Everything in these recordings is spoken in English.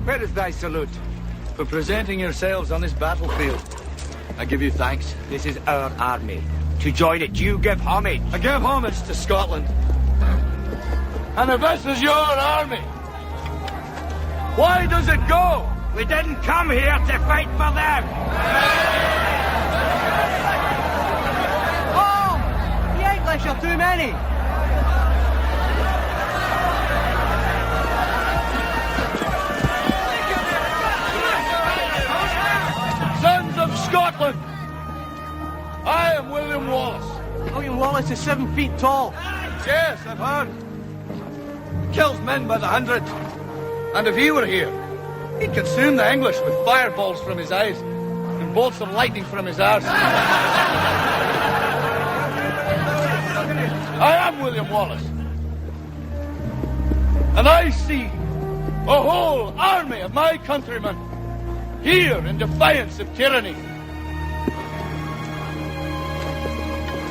Where is thy salute? For presenting yourselves on this battlefield. I give you thanks. This is our army. To join it, you give homage. I give homage to Scotland. And if this is your army, why does it go? We didn't come here to fight for them. Oh, the English are too many. Sons of Scotland, I am William Wallace. William Wallace is 7 feet tall. Yes, I've heard. He kills men by the hundred. And if he were here, he'd consume the English with fireballs from his eyes and bolts of lightning from his arse. I am William Wallace. And I see a whole army of my countrymen here in defiance of tyranny.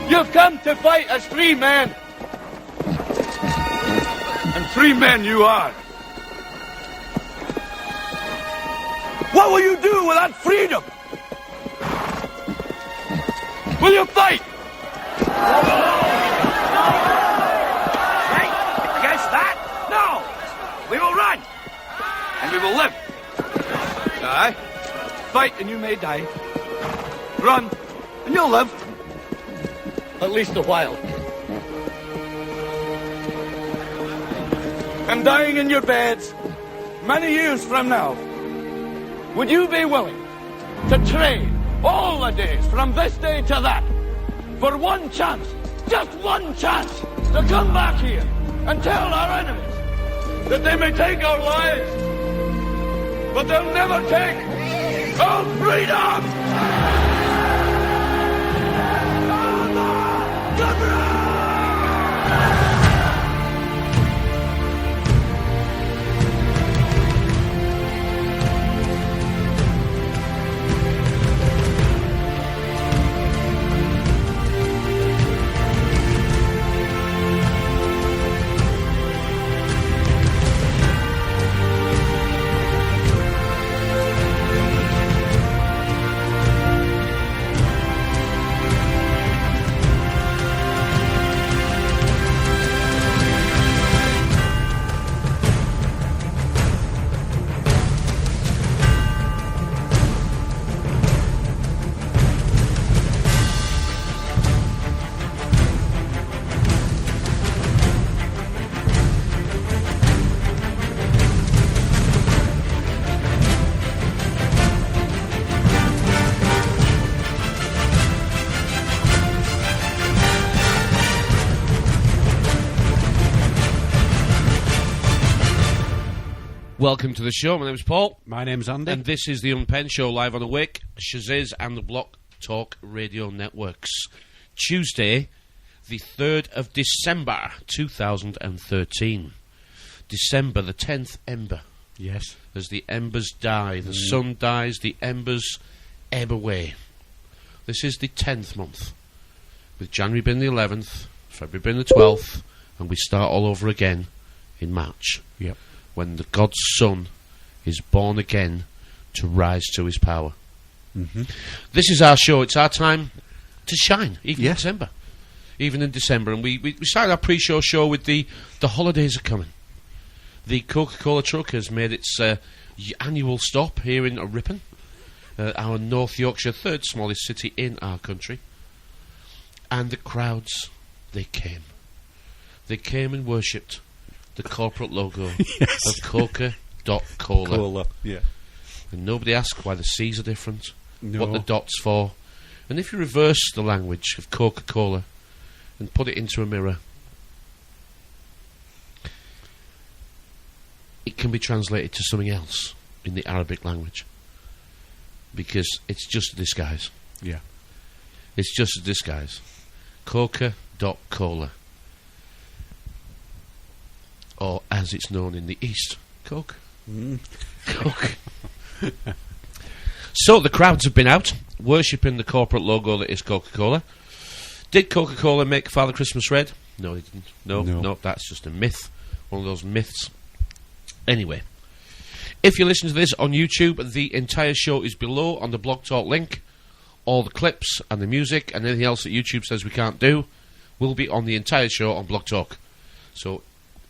You've come to fight as free men. And free men you are. What will you do with that freedom? Will you fight? Right? Against that? No! We will run! And we will live. Aye. Fight and you may die. Run and you'll live. At least a while. And dying in your beds many years from now, would you be willing to trade all the days from this day to that for one chance, just one chance, to come back here and tell our enemies that they may take our lives, but they'll never take our freedom? Welcome to the show. My name's Paul. My name's Andy. And this is the Unpenned Show, live on Awake, Shaziz and the Block Talk Radio Networks. Tuesday, the 3rd of December, 2013. December, the 10th ember. Yes. As the embers die, the sun dies, the embers ebb away. This is the 10th month, with January being the 11th, February being the 12th, and we start all over again in March. Yep. When the God's Son is born again to rise to his power. Mm-hmm. This is our show. It's our time to shine, even in Yes. December. Even in December. And we started our pre-show show with the holidays are coming. The Coca-Cola truck has made its annual stop here in Ripon, our North Yorkshire, third smallest city in our country. And the crowds, they came. They came and worshipped the corporate logo of Coca-Cola. Cola, yeah. And nobody asked why the C's are different, No. what the dot's for. And if you reverse the language of Coca-Cola and put it into a mirror, it can be translated to something else in the Arabic language. Because it's just a disguise. Yeah. It's just a disguise. Coca-Cola. Or as it's known in the East, Coke. Coke. So the crowds have been out, worshipping the corporate logo that is Coca-Cola. Did Coca-Cola make Father Christmas red? No, they didn't. No, that's just a myth. One of those myths. Anyway, If you listen to this on YouTube, the entire show is below on the Blog Talk link. All the clips and the music and anything else that YouTube says we can't do will be on the entire show on Blog Talk. So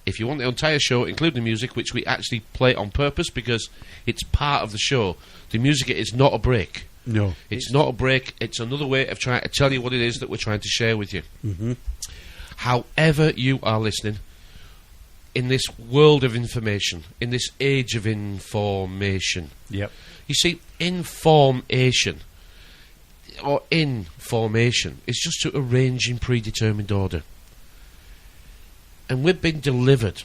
if you want the entire show, including the music, which we actually play on purpose because it's part of the show, the music is not a break. No. It's not a break. It's another way of trying to tell you what it is that we're trying to share with you. Mm-hmm. However you are listening, in this world of information, in this age of information. Yep. You see, information or information is just to arrange in predetermined order. And we've been delivered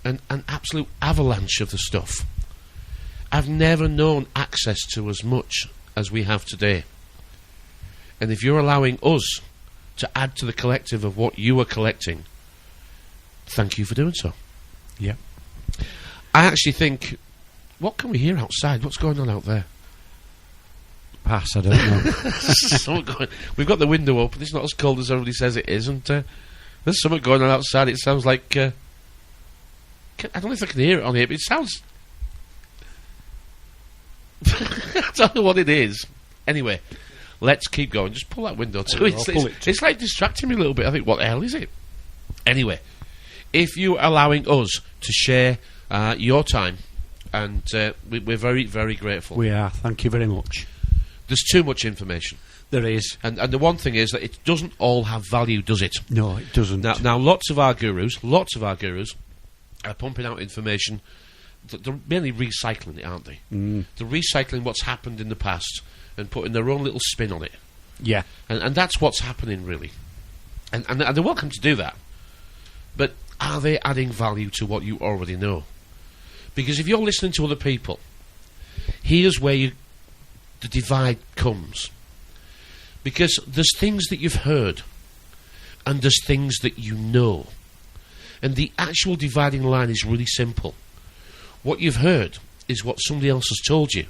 an absolute avalanche of the stuff. I've never known access to as much as we have today. And if you're allowing us to add to the collective of what you are collecting, thank you for doing so. Yeah. I actually think, what can we hear outside? What's going on out there? Pass, I don't know. Something going, we've got the window open. It's not as cold as everybody says it is. And there's something going on outside. It sounds like... I don't know if I can hear it on here, but it sounds... I don't know what it is. Anyway, let's keep going. Just pull that window too. It's like distracting me a little bit. I think, what the hell is it? Anyway, if you're allowing us to share your time, and we're very, very grateful. We are. Thank you very much. There's too much information. There is. And the one thing is that it doesn't all have value, does it? No, it doesn't. Now lots of our gurus are pumping out information. They're mainly recycling it, aren't they? Mm. They're recycling what's happened in the past and putting their own little spin on it. Yeah. And that's what's happening, really. And they're welcome to do that. But are they adding value to what you already know? Because if you're listening to other people, here's where the divide comes. Because there's things that you've heard, and there's things that you know. And the actual dividing line is really simple. What you've heard is what somebody else has told you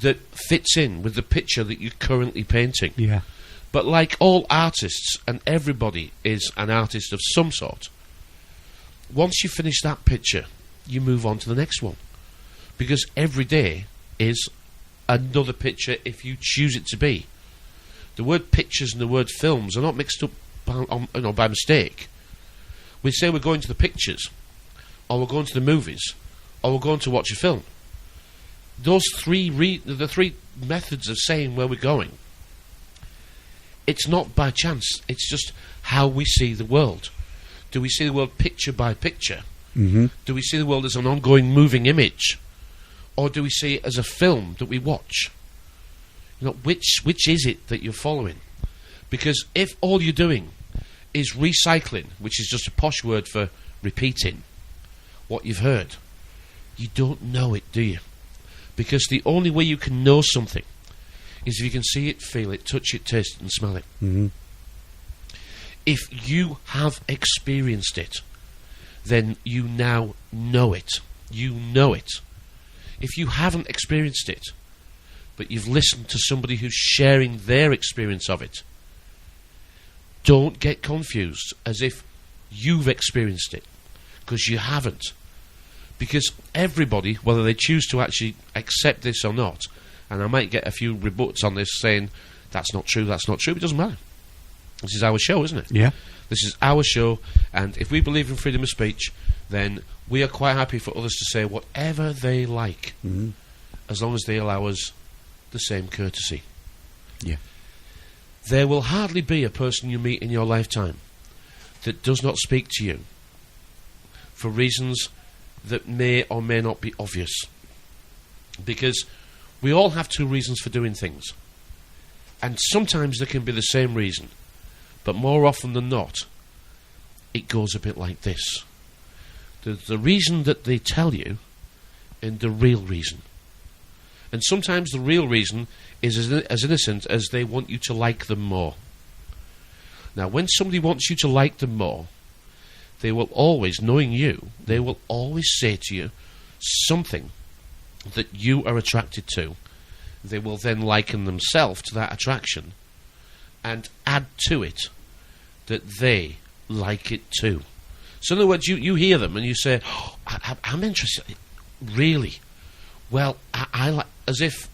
that fits in with the picture that you're currently painting. Yeah. But like all artists, and everybody is an artist of some sort, once you finish that picture, you move on to the next one. Because every day is another picture if you choose it to be. The word pictures and the word films are not mixed up by mistake. We say we're going to the pictures, or we're going to the movies, or we're going to watch a film. Those the three methods of saying where we're going. It's not by chance. It's just how we see the world. Do we see the world picture by picture? Mm-hmm. Do we see the world as an ongoing moving image? Or do we see it as a film that we watch? You know, which is it that you're following? Because if all you're doing is recycling, which is just a posh word for repeating what you've heard, you don't know it, do you? Because the only way you can know something is if you can see it, feel it, touch it, taste it, and smell it. Mm-hmm. If you have experienced it, then you now know it. You know it. If you haven't experienced it, but you've listened to somebody who's sharing their experience of it, don't get confused as if you've experienced it, because you haven't. Because everybody, whether they choose to actually accept this or not, and I might get a few rebuts on this saying, that's not true, it doesn't matter. This is our show, isn't it? Yeah. This is our show, and if we believe in freedom of speech, then we are quite happy for others to say whatever they like, as long as they allow us the same courtesy. Yeah. There will hardly be a person you meet in your lifetime that does not speak to you for reasons that may or may not be obvious. Because we all have two reasons for doing things. And sometimes there can be the same reason. But more often than not, it goes a bit like this. There's the reason that they tell you and the real reason. And sometimes the real reason is as innocent as they want you to like them more. Now, when somebody wants you to like them more, they will always, knowing you, they will always say to you something that you are attracted to. They will then liken themselves to that attraction and add to it that they like it too. So in other words, you hear them and you say, oh, I'm interested. Really? well, I like as if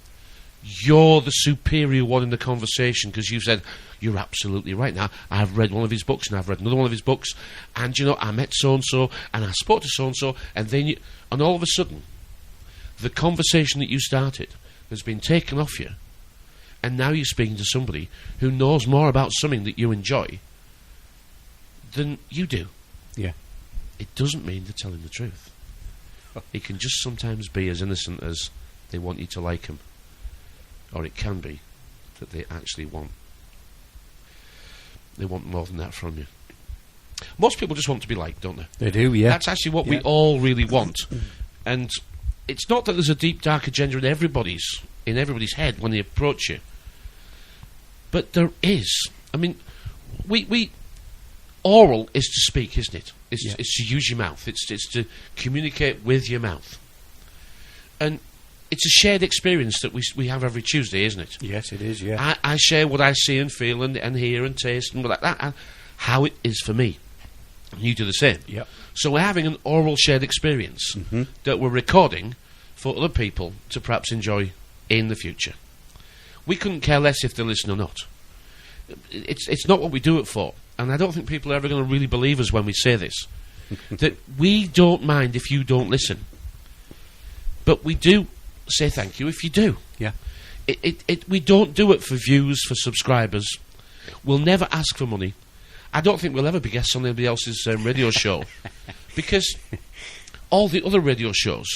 you're the superior one in the conversation because you said, you're absolutely right. Now, I've read one of his books and I've read another one of his books, and, you know, I met so-and-so and I spoke to so-and-so, and then and all of a sudden, the conversation that you started has been taken off you, and now you're speaking to somebody who knows more about something that you enjoy than you do. Yeah. It doesn't mean they're telling the truth. It can just sometimes be as innocent as they want you to like them. Or it can be that they actually want more than that from you. Most people just want to be liked, don't they? They do, yeah. That's actually what we all really want. And it's not that there's a deep, dark agenda in everybody's head when they approach you. But there is. I mean, we oral is to speak, isn't it? It's to use your mouth. It's to communicate with your mouth. And it's a shared experience that we have every Tuesday, isn't it? Yes, it is, yeah. I share what I see and feel and hear and taste and like that, and how it is for me. And you do the same. Yep. So we're having an oral shared experience that we're recording for other people to perhaps enjoy in the future. We couldn't care less if they listen or not. It's not what we do it for. And I don't think people are ever going to really believe us when we say this. That we don't mind if you don't listen. But we do say thank you if you do. Yeah. We don't do it for views, for subscribers. We'll never ask for money. I don't think we'll ever be guests on anybody else's radio show. Because all the other radio shows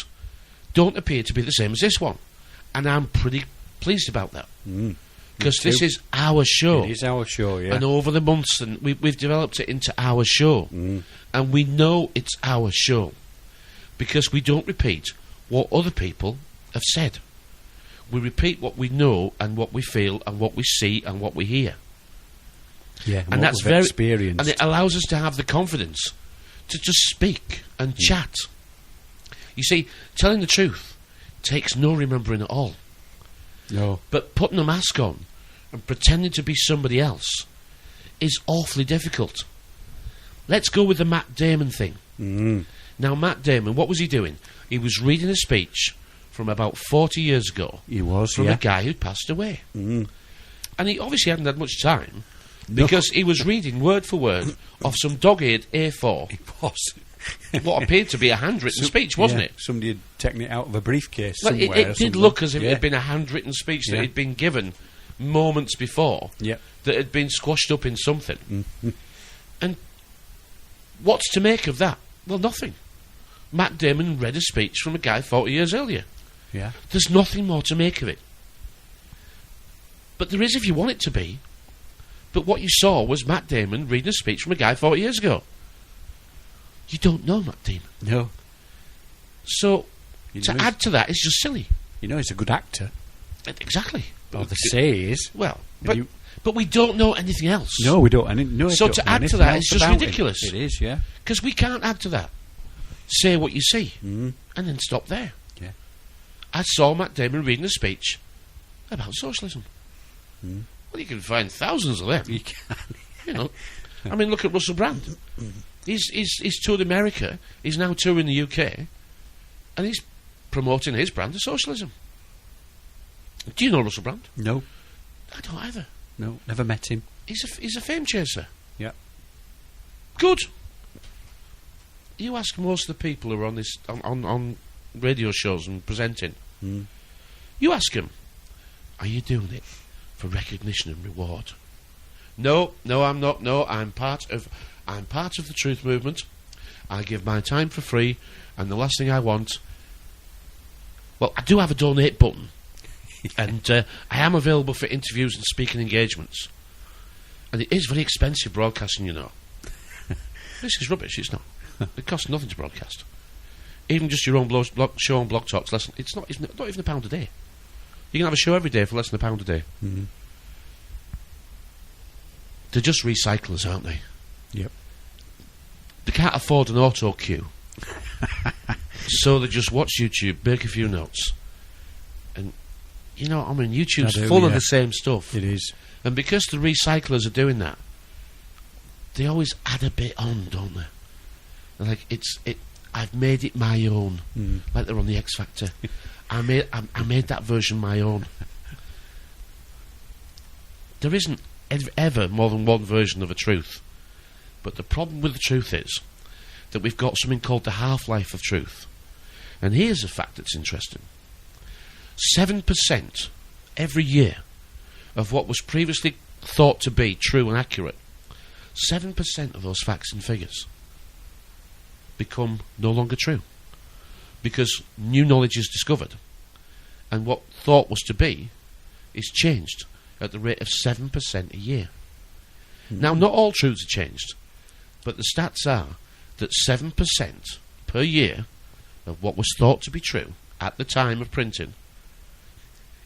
don't appear to be the same as this one. And I'm pretty pleased about that. Because this is our show. It is our show, yeah. And over the months, and we've developed it into our show. And we know it's our show. Because we don't repeat what other people have said. We repeat what we know and what we feel and what we see and what we hear. Yeah, and that's very experienced. And it allows us to have the confidence to just speak and chat. You see, telling the truth takes no remembering at all. No. But putting a mask on and pretending to be somebody else is awfully difficult. Let's go with the Matt Damon thing. Now, Matt Damon, what was he doing? He was reading a speech from about 40 years ago. He was, from a guy who'd passed away. And he obviously hadn't had much time because he was reading word for word off some dog-eared A4. It was. What appeared to be a handwritten speech, wasn't it? Somebody had taken it out of a briefcase Well, somewhere. it did look as if it had been a handwritten speech that had been given moments before that had been squashed up in something. And what's to make of that? Well, nothing. Matt Damon read a speech from a guy 40 years earlier. Yeah. There's nothing more to make of it. But there is if you want it to be. But what you saw was Matt Damon reading a speech from a guy 40 years ago. You don't know Matt Damon. No. So, You to know add to that, it's just silly. You know he's a good actor. Exactly. Well, the say is... Well, but we don't know anything else. No, we don't. No, So to add to that, it's just ridiculous. It is, yeah. Because we can't add to that. Say what you see, and then stop there. Yeah. I saw Matt Damon reading a speech about socialism. Well, you can find thousands of them. You can. You know, I mean, look at Russell Brand. He's toured America. He's now touring the UK, and he's promoting his brand of socialism. Do you know Russell Brand? No. I don't either. No, never met him. He's a fame chaser. Yeah. Good. You ask most of the people who are on this on radio shows and presenting. You ask them, are you doing it for recognition and reward? No, I'm not. No, I'm part of the truth movement. I give my time for free, and the last thing I want. Well, I do have a donate button, and I am available for interviews and speaking engagements. And it is very expensive broadcasting, you know. This is rubbish. It's not. It costs nothing to broadcast. Even just your own show on Blog Talk's less. It's not even £1 a day. You can have a show every day for less than £1 a day. They're just recyclers, aren't they? Yep. They can't afford an auto cue, so they just watch YouTube, make a few notes, and you know, I mean, YouTube's full of the same stuff. It is, and because the recyclers are doing that, they always add a bit on, don't they? They're like, I've made it my own, like they're on the X Factor. I made that version my own. There isn't ever more than one version of a truth. But the problem with the truth is that we've got something called the half-life of truth. And here's a fact that's interesting. 7% every year of what was previously thought to be true and accurate, 7% of those facts and figures become no longer true. Because new knowledge is discovered. And what thought was to be is changed at the rate of 7% a year. Now, not all truths are changed, but the stats are that 7% per year of what was thought to be true at the time of printing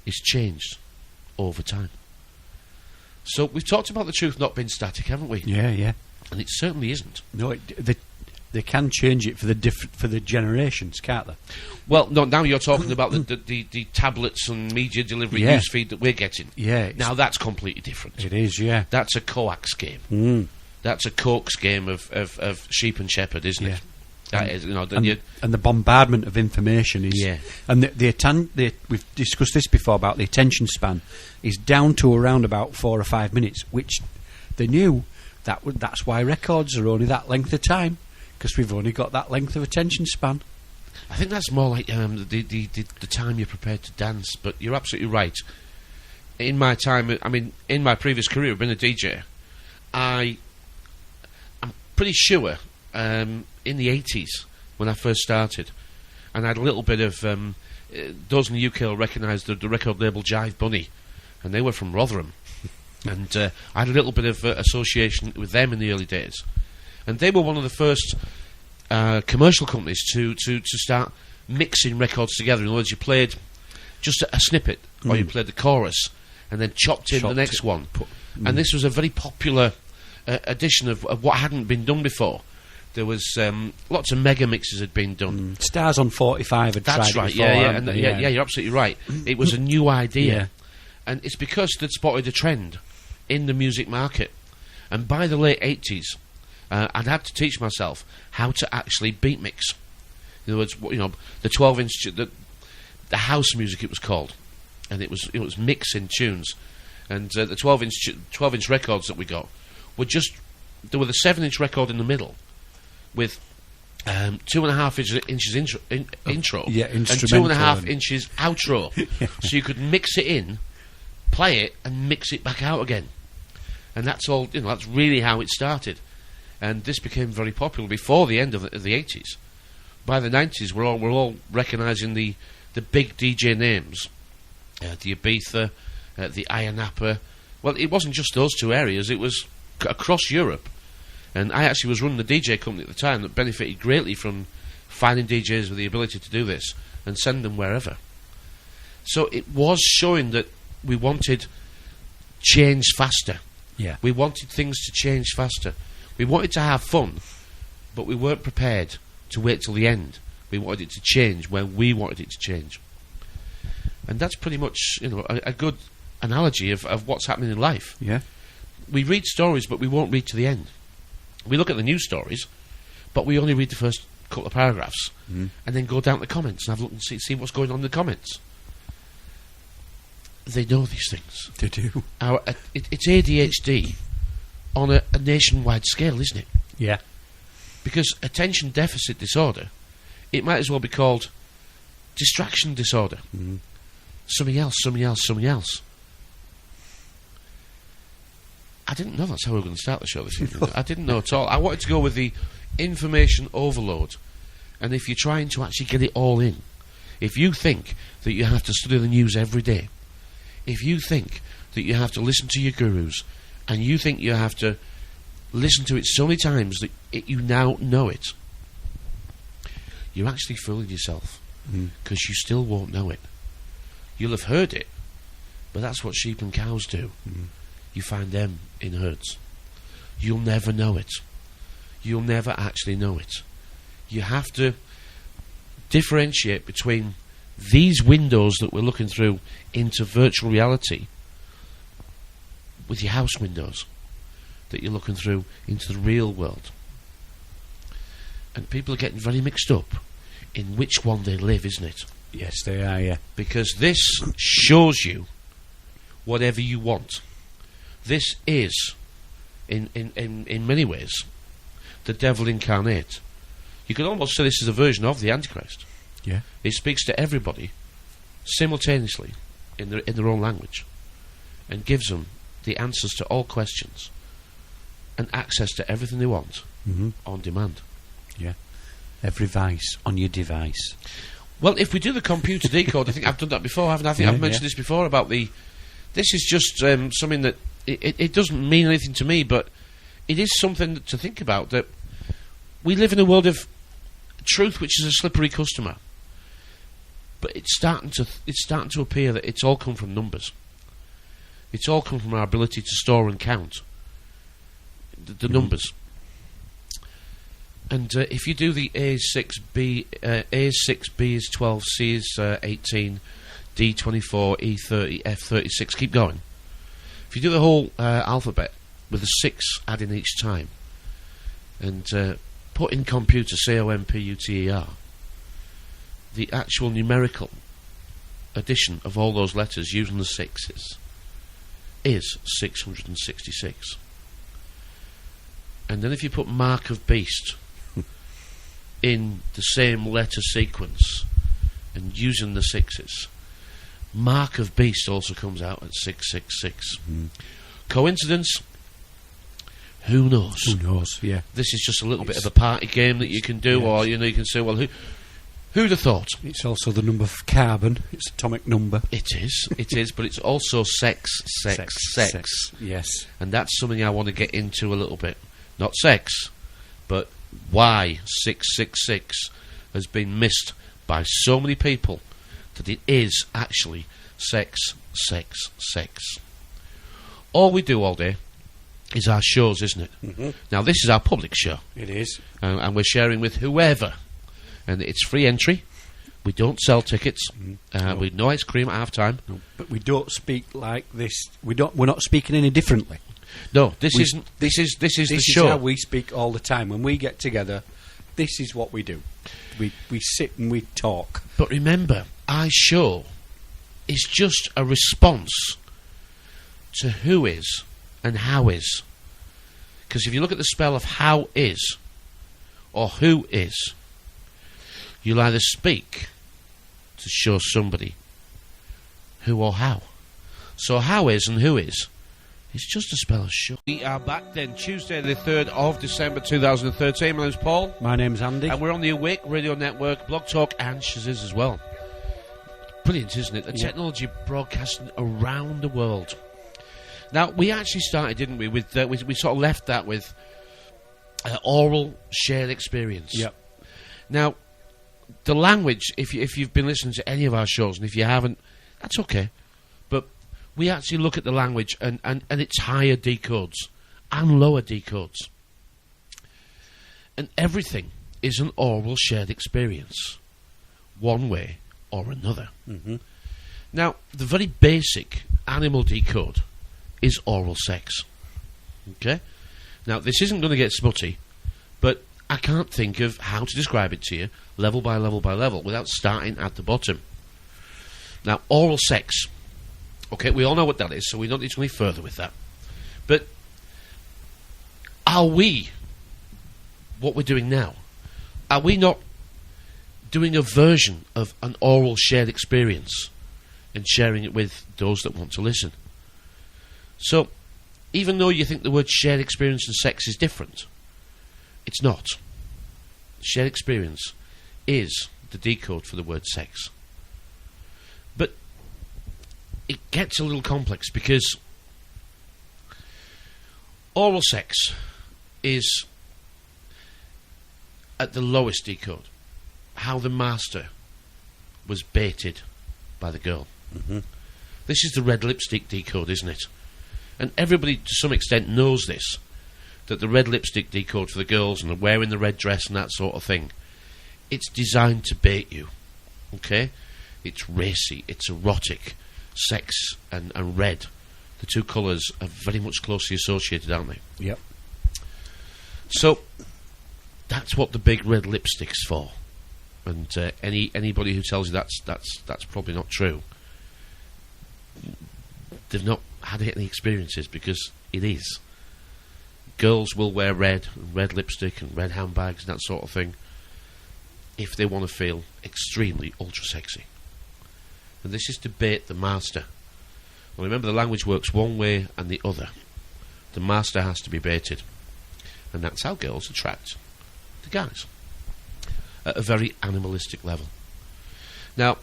is changed over time. So we've talked about the truth not being static, haven't we? Yeah. And it certainly isn't. No, they can change it for the generations, can't they? Well, no. Now you're talking about the tablets and media delivery news feed that we're getting. Yeah. Now that's completely different. It is. Yeah. That's a coax game. That's a coax game of sheep and shepherd, isn't it? That is, you know. And the bombardment of information is. Yeah. And we've discussed this before about the attention span is down to around about 4 or 5 minutes, which they knew that's why records are only that length of time, because we've only got that length of attention span. I think that's more like the time you're prepared to dance. But you're absolutely right. In my time, I mean, in my previous career, I've been a DJ. I'm pretty sure in the 80s when I first started, and I had a little bit of those in the UK will recognise the record label Jive Bunny, and they were from Rotherham, and I had a little bit of association with them in the early days, and they were one of the first commercial companies to start mixing records together. In other words, you played just a snippet, or you played the chorus, and then chopped in the next one, and this was a very popular edition of what hadn't been done before. There was lots of mega mixes had been done. Stars on 45 had tried That's right, before, yeah, you're absolutely right. It was a new idea, and it's because they'd spotted a trend in the music market. And by the late 80s, I'd had to teach myself how to actually beat mix. In other words, you know, the 12-inch, the house music it was called, and it was mixing tunes, and the 12-inch records that we got were there were the 7-inch record in the middle, with 2.5 inches intro and 2.5 inches outro, so you could mix it in, play it, and mix it back out again. And that's all. You know, that's really how it started. And this became very popular before the end of the 80s. By the 90s, we're all recognising the big DJ names, the Ibiza, the Ayanapa. Well, it wasn't just those two areas; it was across Europe. And I actually was running the DJ company at the time that benefited greatly from finding DJs with the ability to do this and send them wherever. So it was showing that we wanted change faster. Yeah. We wanted things to change faster. We wanted to have fun, but we weren't prepared to wait till the end. We wanted it to change when we wanted it to change. And that's pretty much, you know, a good analogy of what's happening in life. Yeah. We read stories, but we won't read to the end. We look at the news stories, but we only read the first couple of paragraphs and then go down to the comments and have a look and see what's going on in the comments. They know these things. They do. It's ADHD on a nationwide scale, isn't it? Yeah. Because attention deficit disorder, it might as well be called distraction disorder. Something else. I didn't know that's how we were going to start the show this evening. I didn't know at all. I wanted to go with the information overload. And if you're trying to actually get it all in, if you think that you have to study the news every day, if you think that you have to listen to your gurus, and you think you have to listen to it so many times that you now know it, you're actually fooling yourself, because you still won't know it. You'll have heard it, but that's what sheep and cows do. You find them in herds. You'll never know it. You'll never actually know it. You have to differentiate between these windows that we're looking through into virtual reality with your house windows that you're looking through into the real world. And people are getting very mixed up in which one they live, isn't it? Yes, they are, yeah. Because this shows you whatever you want. This is, in many ways, the devil incarnate. You could almost say this is a version of the Antichrist. Yeah. It speaks to everybody simultaneously in their own language and gives them the answers to all questions and access to everything they want on demand. Yeah. Every vice on your device. Well, if we do the computer decode, I think I've done that before, haven't I? I think I've mentioned this before about this is just something that it doesn't mean anything to me, but it is something to think about, that we live in a world of truth which is a slippery customer. But it's starting to appear that it's all come from numbers. It's all come from our ability to store and count the numbers. And if you do the A is 6B, A is 6, B is 12, C is 18, D 24, E 30, F 36, keep going. If you do the whole alphabet with a 6 adding each time, and put in computer COMPUTER, the actual numerical addition of all those letters using the 6s is 666. And then if you put Mark of Beast in the same letter sequence and using the 6s, Mark of Beast also comes out at 666. Coincidence? Who knows? Who knows, yeah. This is just a little bit of a party game that you can do, or you can say, well, who'd have thought? It's also the number of carbon. It's atomic number. It is, but it's also sex. Yes. And that's something I want to get into a little bit. Not sex, but why 666 has been missed by so many people that it is actually sex. All we do all day is our shows, isn't it? Now, this is our public show. It is. And we're sharing with whoever. And it's free entry. We don't sell tickets. We no ice cream at half time. No, but we don't speak like this. We're not speaking any differently. No, this is the show. This is how we speak all the time. When we get together, this is what we do. We sit and we talk. But remember, our show is just a response to who is and how is. Because if you look at the spell of how is or who is, you'll either speak to show somebody who or how. So how is and who is, it's just a spell of show. We are back then, Tuesday the 3rd of December 2013. My name's Paul. My name's Andy. And we're on the Awake Radio Network, Blog Talk and Shaziz as well. Brilliant, isn't it? The technology broadcasting around the world. Now, we actually started, didn't we, with we sort of left that with oral shared experience. Yep. Now, the language, if you've been listening to any of our shows, and if you haven't, that's okay. But we actually look at the language and its higher decodes and lower decodes. And everything is an oral shared experience, one way or another. Now, the very basic animal decode is oral sex. Okay? Now, this isn't going to get smutty, but I can't think of how to describe it to you, level by level by level, without starting at the bottom. Now, oral sex. Okay, we all know what that is, so we don't need to go any further with that. But are we, what we're doing now, are we not doing a version of an oral shared experience and sharing it with those that want to listen? So, even though you think the word shared experience and sex is different, it's not. Shared experience is the decode for the word sex. But it gets a little complex because oral sex is at the lowest decode. How the master was baited by the girl. This is the red lipstick decode, isn't it? And everybody to some extent knows this, that the red lipstick decode for the girls and the wearing the red dress and that sort of thing, it's designed to bait you. Okay? It's racy, it's erotic. Sex and red, the two colours are very much closely associated, aren't they? Yep. So that's what the big red lipstick's for. And anybody who tells you that's probably not true, they've not had any experiences, because it is. Girls will wear red lipstick and red handbags and that sort of thing if they want to feel extremely ultra sexy. And this is debate the master. Well, remember, the language works one way and the other. The master has to be baited, and that's how girls attract the guys at a very animalistic level. Now,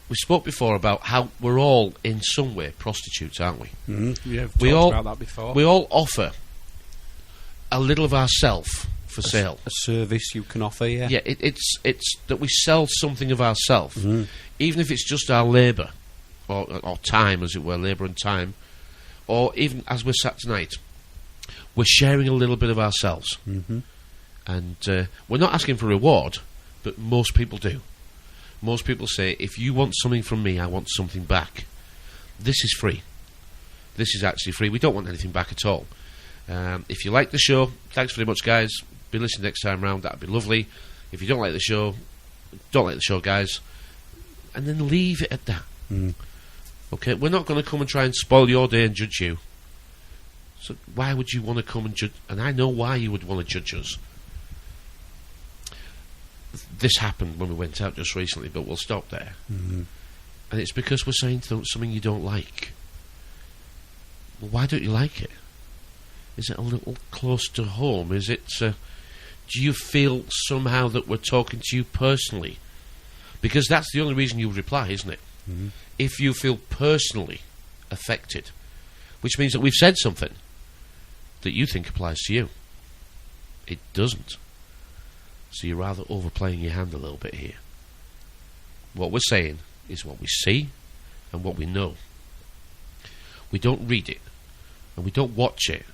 we spoke before about how we're all in some way prostitutes, aren't we? Mm-hmm. Yeah, we've talked about that before. We all offer a little of ourself for sale. A service you can offer, yeah. Yeah, it's that we sell something of ourself, Mm-hmm. even if it's just our labour, or time, as it were, labour and time, or even as we're sat tonight, we're sharing a little bit of ourselves. Mm-hmm. And we're not asking for reward, but most people do. Most people say, if you want something from me, I want something back. This is free. This is actually free. We don't want anything back at all. If you like the show, thanks very much, guys. Be listening next time round. That'd be lovely. If you don't like the show, guys. And then leave it at that. Mm. Okay, we're not going to come and try and spoil your day and judge you. So why would you want to come and judge? And I know why you would want to judge us. This happened when we went out just recently, but we'll stop there. Mm-hmm. And it's because we're saying something you don't like. Well, why don't you like it? Is it a little close to home? Is it... do you feel somehow that we're talking to you personally? Because that's the only reason you reply, isn't it? Mm-hmm. If you feel personally affected, which means that we've said something that you think applies to you. It doesn't. So you're rather overplaying your hand a little bit here. What we're saying is what we see and what we know. We don't read it, and we don't watch it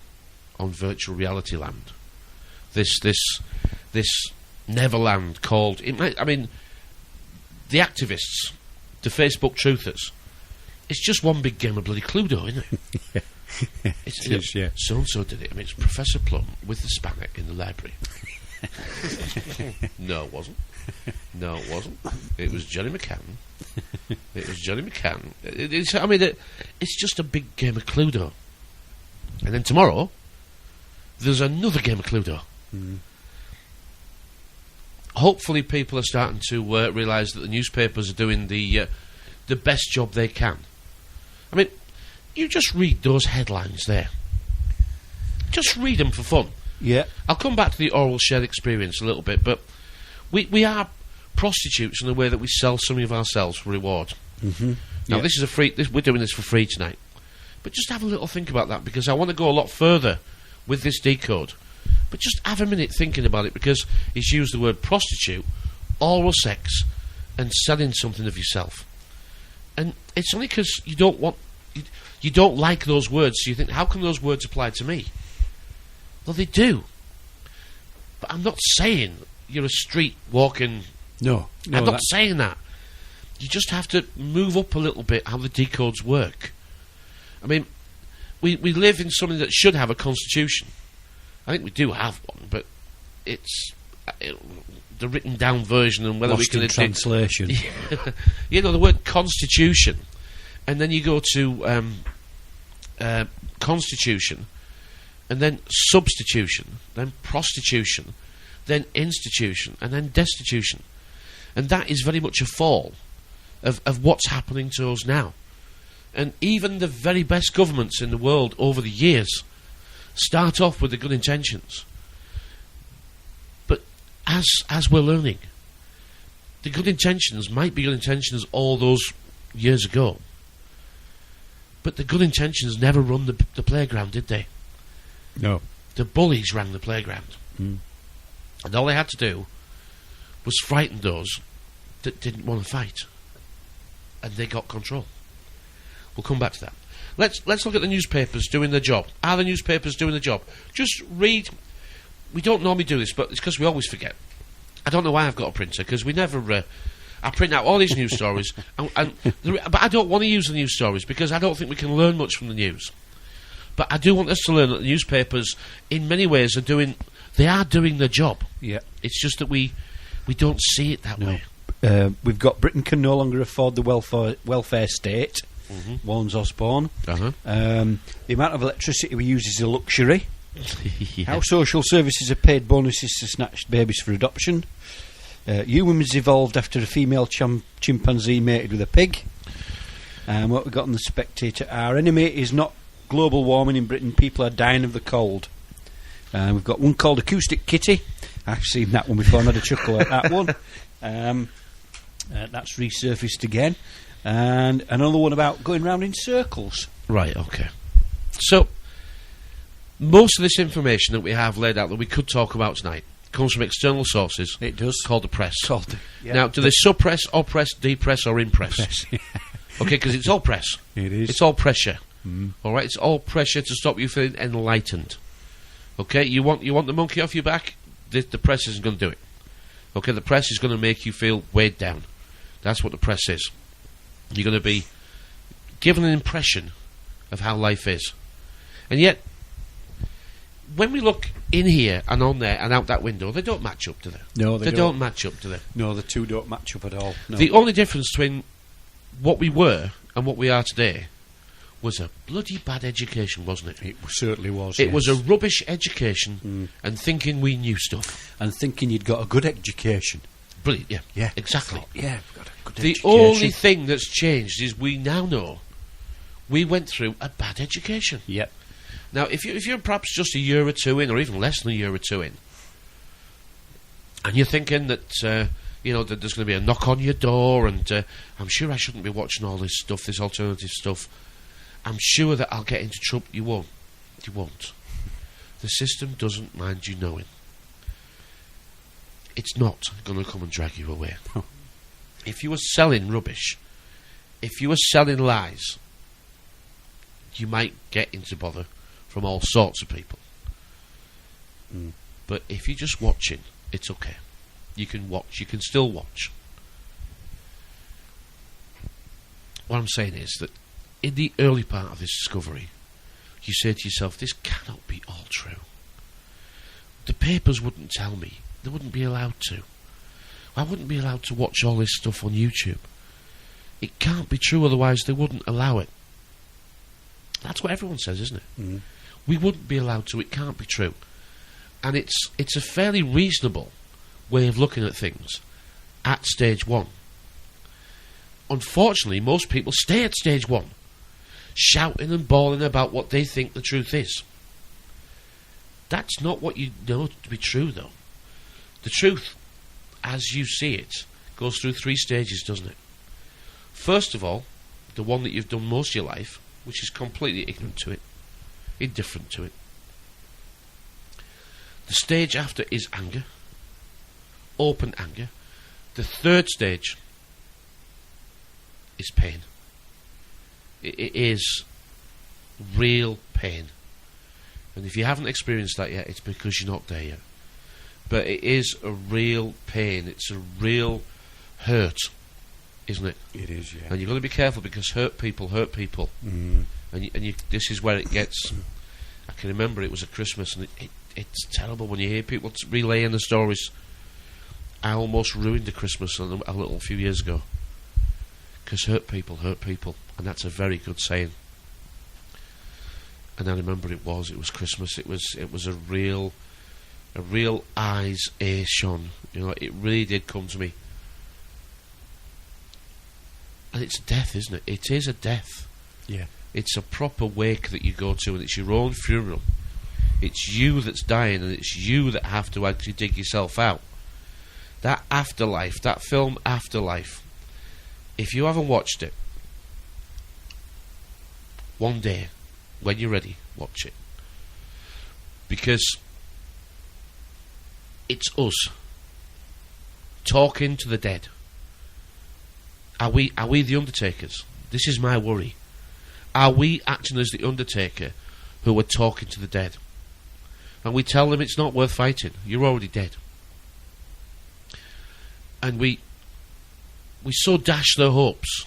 on virtual reality land. This Neverland called... the activists, the Facebook truthers, it's just one big game of bloody Cluedo, isn't it? It is, yeah. So-and-so did it. It's Professor Plum with the spanner in the library. No, it wasn't. It was Johnny McCann. It's just a big game of Cluedo. And then tomorrow, there's another game of Cluedo. Mm. Hopefully people are starting to realise that the newspapers are doing the best job they can. I mean, you just read those headlines there. Just read them for fun. Yeah. I'll come back to the oral shared experience a little bit, but we are prostitutes in the way that we sell something of ourselves for reward. Mm-hmm. Now, this is we're doing this for free tonight. But just have a little think about that, because I want to go a lot further with this decode. But just have a minute thinking about it, because he's used the word prostitute, oral sex, and selling something of yourself. And it's only because you don't like those words, so you think, how can those words apply to me? Well, they do. But I'm not saying you're a street walking... No, I'm not saying that. You just have to move up a little bit how the decodes work. I mean, we live in something that should have a constitution. I think we do have one, but it's the written down version, and whether Lost we can... in translation. The word constitution, and then you go to constitution, and then substitution, then prostitution, then institution, and then destitution. And that is very much a fall of what's happening to us now. And even the very best governments in the world over the years start off with the good intentions. But as we're learning, the good intentions might be good intentions all those years ago. But the good intentions never run the playground, did they? No. The bullies ran the playground. Mm. And all they had to do was frighten those that didn't want to fight. And they got control. We'll come back to that. Let's look at the newspapers doing their job. Are the newspapers doing the job? Just read. We don't normally do this, but it's because we always forget. I don't know why I've got a printer, because we never... I print out all these news stories, but I don't want to use the news stories, because I don't think we can learn much from the news. But I do want us to learn that the newspapers, in many ways, are doing They are doing their job. Yeah. It's just that we don't see it that way. We've got Britain can no longer afford the welfare state, warns Osborne. Uh-huh. The amount of electricity we use is a luxury. Yeah. How social services have paid bonuses to snatched babies for adoption. Humans evolved after a female chimpanzee mated with a pig. What we've got on the Spectator, our enemy is not global warming in Britain, people are dying of the cold. We've got one called Acoustic Kitty. I've seen that one before and had a chuckle at that one. That's resurfaced again. And another one about going round in circles. Right, okay. So, most of this information that we have laid out that we could talk about tonight comes from external sources. It does. Called the press. Yeah. Now, do they suppress, oppress, depress, or impress? Press. Okay, because it's all press. It is. It's all pressure. All right, it's all pressure to stop you feeling enlightened. Okay, you want the monkey off your back? The press isn't going to do it. Okay, the press is going to make you feel weighed down. That's what the press is. You're going to be given an impression of how life is. And yet, when we look in here and on there and out that window, they don't match up, do they? No, they don't match up, do they? No, the two don't match up at all. No. The only difference between what we were and what we are today was a bloody bad education, wasn't it? It certainly was. It was a rubbish education and thinking we knew stuff. And thinking you'd got a good education. Brilliant, yeah. Yeah. Exactly. We've got a good The education. only thing that's changed is we now know we went through a bad education. Yep. Now, if you're perhaps just a year or two in, or even less than a year or two in, and you're thinking that, that there's going to be a knock on your door, and I'm sure I shouldn't be watching all this stuff, this alternative stuff, I'm sure that I'll get into trouble. You won't. You won't. The system doesn't mind you knowing. It's not going to come and drag you away. Huh. If you were selling rubbish, if you were selling lies, you might get into bother from all sorts of people. But if you're just watching, it's okay. You can watch. You can still watch. What I'm saying is that in the early part of this discovery, you say to yourself, this cannot be all true. The papers wouldn't tell me. They wouldn't be allowed to. I wouldn't be allowed to watch all this stuff on YouTube. It can't be true, otherwise they wouldn't allow it. That's what everyone says, isn't it? We wouldn't be allowed to. It can't be true. And it's a fairly reasonable way of looking at things at stage one. Unfortunately, most people stay at stage one, shouting and bawling about what they think the truth is. That's not what you know to be true, though. The truth, as you see it, goes through 3 stages, doesn't it? First of all, the one that you've done most of your life, which is completely ignorant to it, indifferent to it. The stage after is anger, open anger. The third stage is pain. It is real pain. And if you haven't experienced that yet, it's because you're not there yet. But it is a real pain. It's a real hurt, isn't it? It is, yeah. And you've got to be careful, because hurt people hurt people. And this is where it gets... I can remember it was at Christmas, and it's terrible when you hear people relaying the stories. I almost ruined a Christmas a little few years ago, because hurt people, and that's a very good saying. And I remember it was Christmas. It was a real eyes shone. It really did come to me. And it's death, isn't it? It is a death. Yeah. It's a proper wake that you go to, and it's your own funeral. It's you that's dying, and it's you that have to actually dig yourself out. That Afterlife, that film Afterlife, if you haven't watched it, one day, when you're ready, watch it. Because it's us talking to the dead. Are we the Undertakers? This is my worry. Are we acting as the Undertaker who are talking to the dead? And we tell them it's not worth fighting. You're already dead. And we so dash their hopes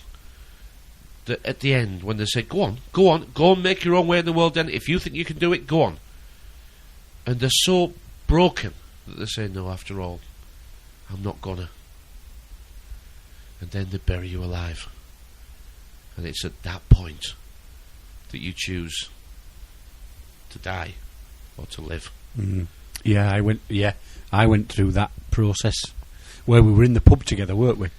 that at the end, when they say, go on, make your own way in the world then. If you think you can do it, go on. And they're so broken that they say, no, after all, I'm not gonna. And then they bury you alive. And it's at that point that you choose to die or to live. Yeah, I went through that process where we were in the pub together, weren't we?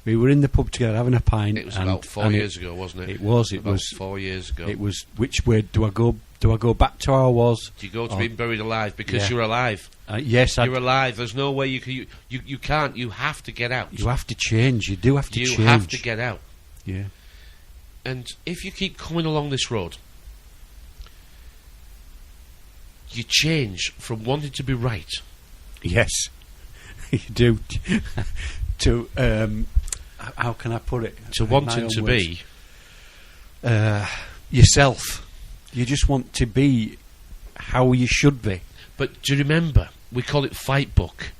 We were in the pub together having a pint. It was about 4 years ago, wasn't it? It was. It about was 4 years ago. It was. Which way do I go? Do I go back to how I was? Do you go to being buried alive because you're alive? Yes, you're alive. There's no way you can. You can't. You have to get out. You have to change. You do have to change. You have to get out. Yeah. And if you keep coming along this road, you change from wanting to be right. Yes, you do. To how can I put it? To wanting to be yourself. You just want to be how you should be. But do you remember? We call it fight book.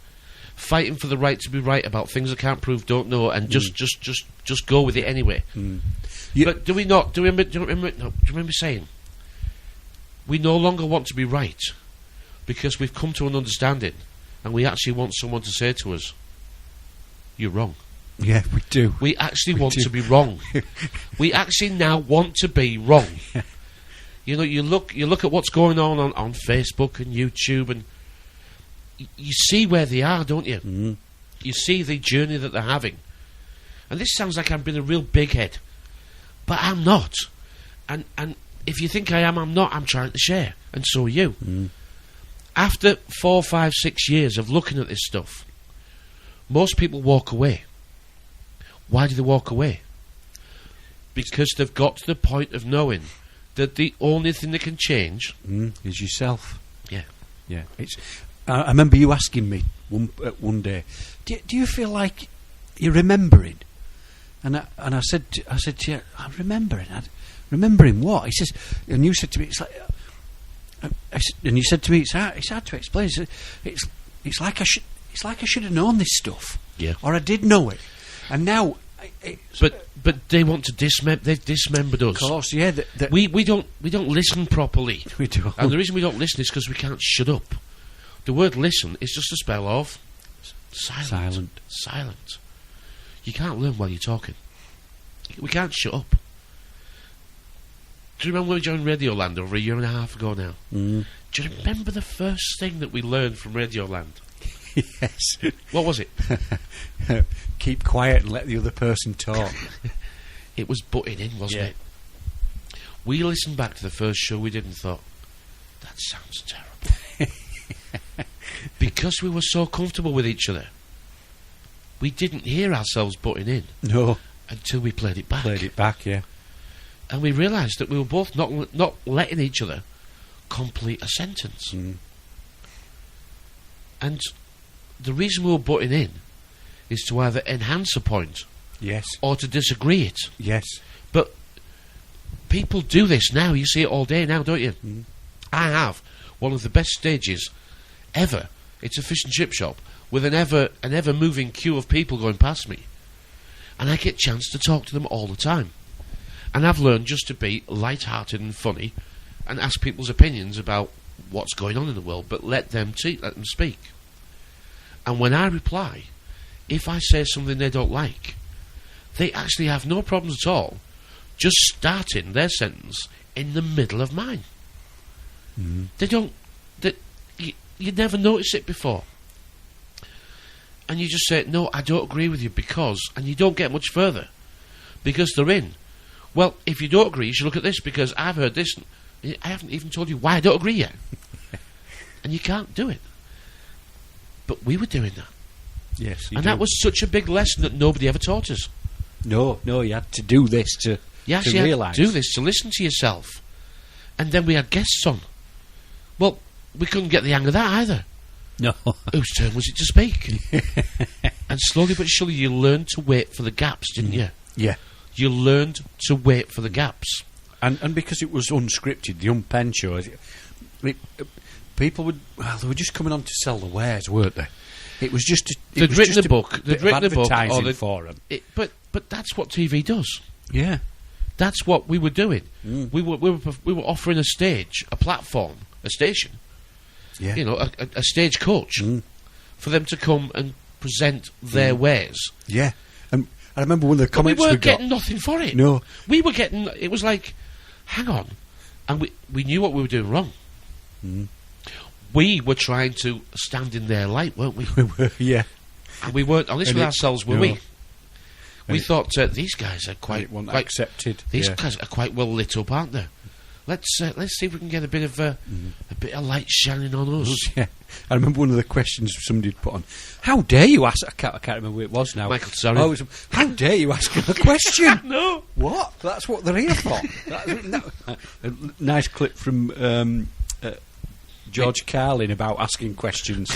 Fighting for the right to be right about things I can't prove, don't know, and just go with it anyway. But do we not? Do you remember saying we no longer want to be right because we've come to an understanding, and we actually want someone to say to us, "You're wrong." Yeah, we do. We actually want to be wrong. We actually now want to be wrong. You know, you look at what's going on Facebook and YouTube, and you see where they are, don't you? You see the journey that they're having. And this sounds like I'm being a real big head, but I'm not. And if you think I am, I'm not. I'm trying to share, and so are you. After 4, 5, 6 years of looking at this stuff, most people walk away. Why do they walk away? Because they've got to the point of knowing that the only thing that can change is yourself. Yeah. It's. I remember you asking me one day, do you feel like you're remembering? And I said to you, I'm remembering. Remembering what? He says, and you said to me, it's like, and you said to me, it's hard to explain. It's like I should have known this stuff. Yeah. Or I did know it, and now. But they want to they've dismembered us. Of course, yeah. We don't listen properly. We don't. And the reason we don't listen is because we can't shut up. The word listen is just a spell of silent. You can't learn while you're talking. We can't shut up. Do you remember when we joined Radioland over a year and a half ago now? Do you remember the first thing that we learned from Radioland? Yes. What was it? Keep quiet and let the other person talk. It was butting in, wasn't it? We listened back to the first show we did and thought, that sounds terrible. Because we were so comfortable with each other, we didn't hear ourselves butting in. No. Until we played it back. Yeah. And we realised that we were both not letting each other complete a sentence. And the reason we were butting in is to either enhance a point, yes, or to disagree it. Yes. But people do this now. You see it all day now, don't you? I have one of the best stages ever. It's a fish and chip shop with an ever moving queue of people going past me, and I get a chance to talk to them all the time. And I've learned just to be light-hearted and funny, and ask people's opinions about what's going on in the world, but let them speak. And when I reply, if I say something they don't like, they actually have no problems at all just starting their sentence in the middle of mine. They don't. You never noticed it before. And you just say, no, I don't agree with you because, and you don't get much further because they're in. Well, if you don't agree, you should look at this because I've heard this. I haven't even told you why I don't agree yet. And you can't do it. But we were doing that. Yes, and that was such a big lesson that nobody ever taught us. No, you had to do this to realise. Had to do this, to listen to yourself. And then we had guests on. Well, we couldn't get the hang of that either. No. Whose turn was it to speak? And slowly but surely you learned to wait for the gaps, didn't you? Yeah. You learned to wait for the gaps. And because it was unscripted, the Unpenned Show, people they were just coming on to sell the wares, weren't they? It was just they'd written a book, advertising for them. But that's what TV does. Yeah, that's what we were doing. We were offering a stage, a platform, a station Yeah. You know, a stage coach for them to come and present their wares. Yeah. And I remember one of the comments we we weren't got. getting nothing for it. No. We were getting... It was like, hang on. And we knew what we were doing wrong. We were trying to stand in their light, weren't we? We were, yeah. And we weren't honest with ourselves, were no. we? We thought, these guys are quite accepted. These guys are quite well lit up, aren't they? Let's see if we can get a bit of light shining on us. Yeah. I remember one of the questions somebody had put on. How dare you ask? I can't remember who it was now. Michael, sorry. Oh, it was, how dare you ask him a question? No. What? That's what they're here for. A nice clip from George Carlin about asking questions.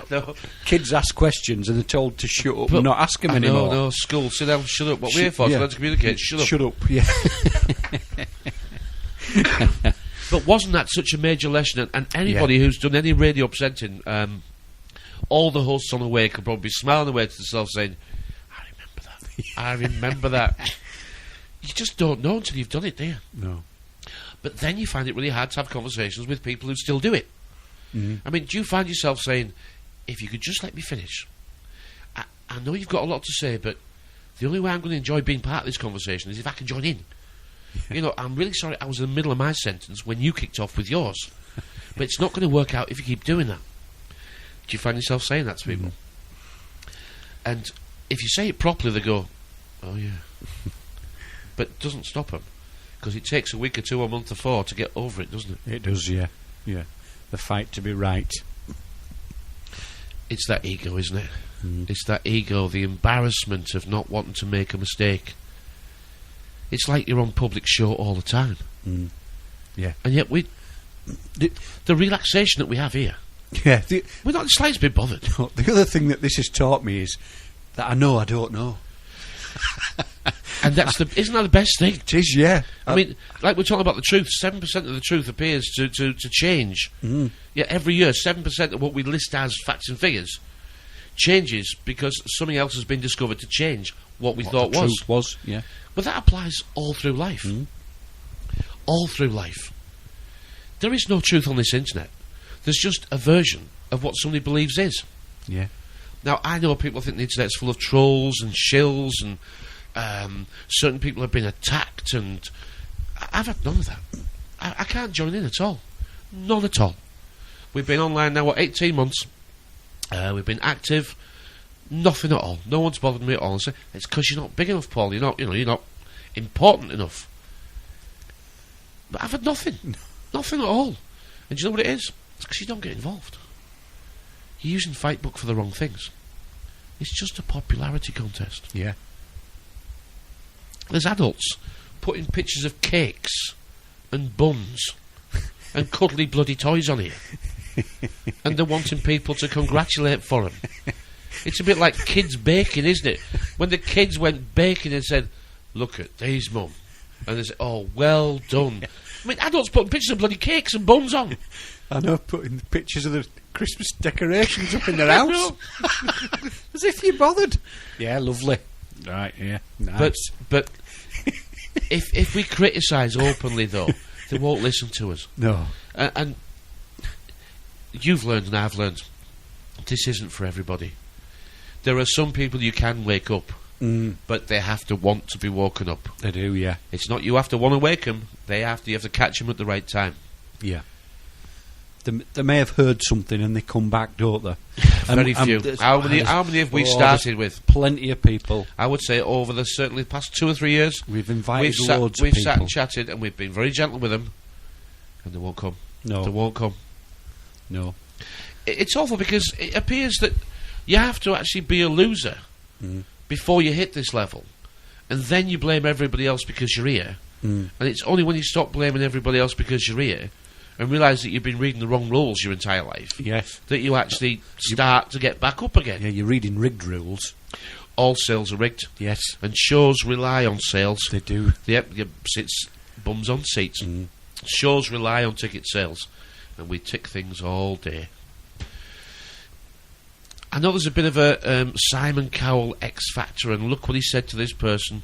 No. Kids ask questions and they're told to shut up and not ask them anymore. No, school, sit down, shut up. What we're here for is to communicate. Shut up. Yeah. But wasn't that such a major lesson? And anybody who's done any radio presenting, all the hosts on the way could probably be smiling away to themselves saying, I remember that. I remember that. You just don't know until you've done it, do you? No. But then you find it really hard to have conversations with people who still do it. I mean, do you find yourself saying, if you could just let me finish? I know you've got a lot to say, but the only way I'm going to enjoy being part of this conversation is if I can join in. You know, I'm really sorry I was in the middle of my sentence when you kicked off with yours. But it's not going to work out if you keep doing that. Do you find yourself saying that to people? And if you say it properly, they go, oh yeah. But it doesn't stop them. Because it takes a week or two, a month or 4 to get over it, doesn't it? It does, yeah. Yeah. The fight to be right. It's that ego, isn't it? It's that ego, the embarrassment of not wanting to make a mistake. It's like you're on public show all the time. Yeah. And yet the relaxation that we have here, Yeah. we're not the slightest bit bothered. The other thing that this has taught me is that I know I don't know. And isn't that the best thing? It is, yeah. I mean, like we're talking about the truth, 7% of the truth appears to change. Yeah, every year, 7% of what we list as facts and figures changes because something else has been discovered to change what we thought was. Truth was, yeah. But that applies all through life. All through life. There is no truth on this internet. There's just a version of what somebody believes is. Yeah. Now, I know people think the internet's full of trolls and shills and certain people have been attacked, and I've had none of that. I can't join in at all. None at all. We've been online now, 18 months. We've been active. Nothing at all. No one's bothered me at all. And say, it's because you're not big enough, Paul. You're not important enough. But I've had nothing. Nothing at all. And do you know what it is? It's because you don't get involved. You're using Fightbook for the wrong things. It's just a popularity contest. Yeah. There's adults putting pictures of cakes and buns and cuddly bloody toys on here. And they're wanting people to congratulate for them. It's a bit like kids baking, isn't it? When the kids went baking and said, look at these, Mum. And they said, oh, well done. I mean, adults putting pictures of bloody cakes and buns on. I know, putting pictures of the Christmas decorations up in their house. As if you bothered. Yeah, lovely. Right, yeah, nice. But if we criticise openly, though, they won't listen to us. No. And you've learned and I've learned, this isn't for everybody. There are some people you can wake up, but they have to want to be woken up. They do, yeah. It's not you have to want to wake them, you have to catch them at the right time. Yeah. They may have heard something and they come back, don't they? Very few. How many have we started with? Plenty of people. I would say over the certainly past 2 or 3 years, we've invited loads of people. We've sat and chatted and we've been very gentle with them, and they won't come. No. They won't come. No. It's awful because it appears that you have to actually be a loser before you hit this level, and then you blame everybody else because you're here. And it's only when you stop blaming everybody else because you're here and realise that you've been reading the wrong rules your entire life, that you actually start to get back up again. Yeah, you're reading rigged rules. All sales are rigged. Yes. And shows rely on sales. They do. Yep, sits bums on seats. Shows rely on ticket sales. And we tick things all day. I know there's a bit of a Simon Cowell X Factor, and look what he said to this person.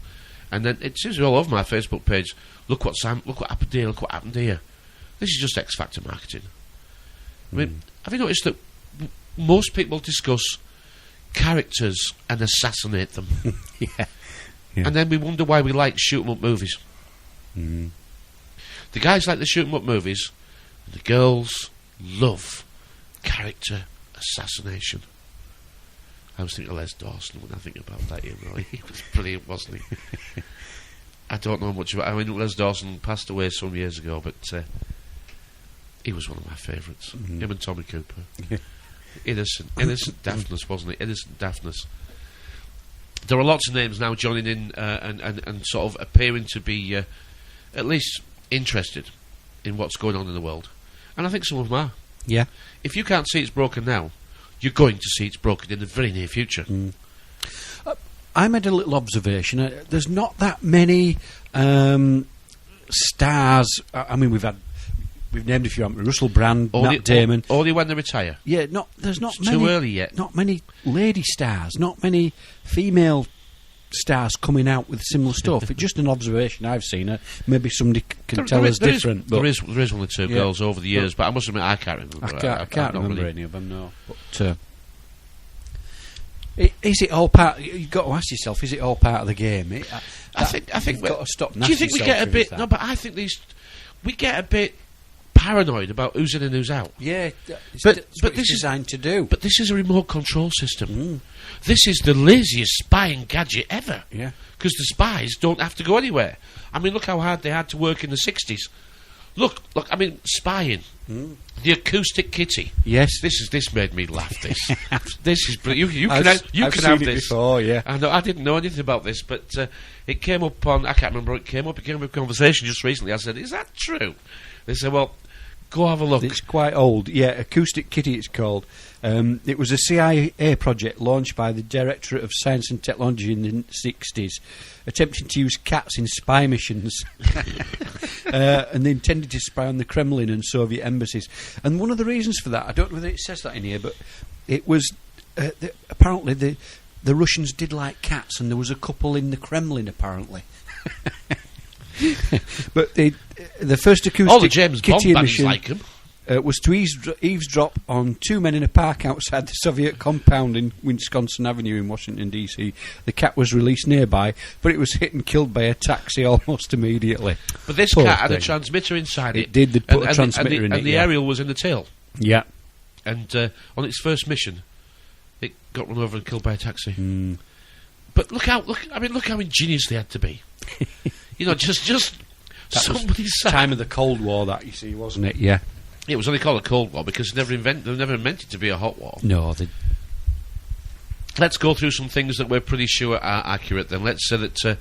And then it seems to be all over my Facebook page. Look what happened here, look what happened here. This is just X Factor marketing. I mean, have you noticed that most people discuss characters and assassinate them? Yeah. And then we wonder why we like shoot-'em-up movies. Mm. The guys like the shoot-'em-up movies, and the girls love character assassination. I was thinking of Les Dawson when I think about that, you know. He was brilliant, wasn't he? I don't know much about... I mean, Les Dawson passed away some years ago, but he was one of my favourites. Him and Tommy Cooper. Innocent daftness, wasn't it? Innocent daftness. There are lots of names now joining in and sort of appearing to be at least interested in what's going on in the world. And I think some of them are. Yeah. If you can't see it's broken now, you're going to see it's broken in the very near future. I made a little observation. There's not that many stars. I mean, we've named a few. Russell Brand, Matt Damon. Only when they retire. Yeah, there's not It's many. too early yet. Not many lady stars. Not many female stars coming out with similar stuff. It's just an observation I've seen. Maybe somebody can tell us different. There is one or two girls over the years, but I must admit I can't remember. I can't remember any of them. No. But is it all part? You've got to ask yourself: is it all part of the game? I think you've got to stop. Do you think we get a bit? No, but I think we get a bit paranoid about who's in and who's out. Yeah, but this is designed to do. But this is a remote control system. This is the laziest spying gadget ever. Yeah, because the spies don't have to go anywhere. I mean, look how hard they had to work in the 60s. Look. I mean, spying. The acoustic kitty. Yes, this made me laugh. This is brilliant. You can I've have seen this. It before, yeah. I didn't know anything about this, but it came up on. I can't remember. It came up in conversation just recently. I said, "Is that true?" They said, "Well, go have a look." It's quite old. Yeah, Acoustic Kitty it's called. It was a CIA project launched by the Directorate of Science and Technology in the 60s, attempting to use cats in spy missions. And they intended to spy on the Kremlin and Soviet embassies. And one of the reasons for that, I don't know whether it says that in here, but it was apparently the Russians did like cats, and there was a couple in the Kremlin apparently. But the first acoustic all the James Bond kitty bands emission like them. Was to eavesdrop on two men in a park outside the Soviet compound in Wisconsin Avenue in Washington, D.C. The cat was released nearby, but it was hit and killed by a taxi almost immediately. But this cat had a transmitter inside it. It did. They put a transmitter in it. And the aerial was in the tail. Yeah. And on its first mission, it got run over and killed by a taxi. But look how ingenious they had to be. You know, just that somebody was sat. Time of the Cold War, that you see, wasn't it? Yeah. It was only called a Cold War because they never meant it to be a hot war. No. Let's go through some things that we're pretty sure are accurate. Then let's say that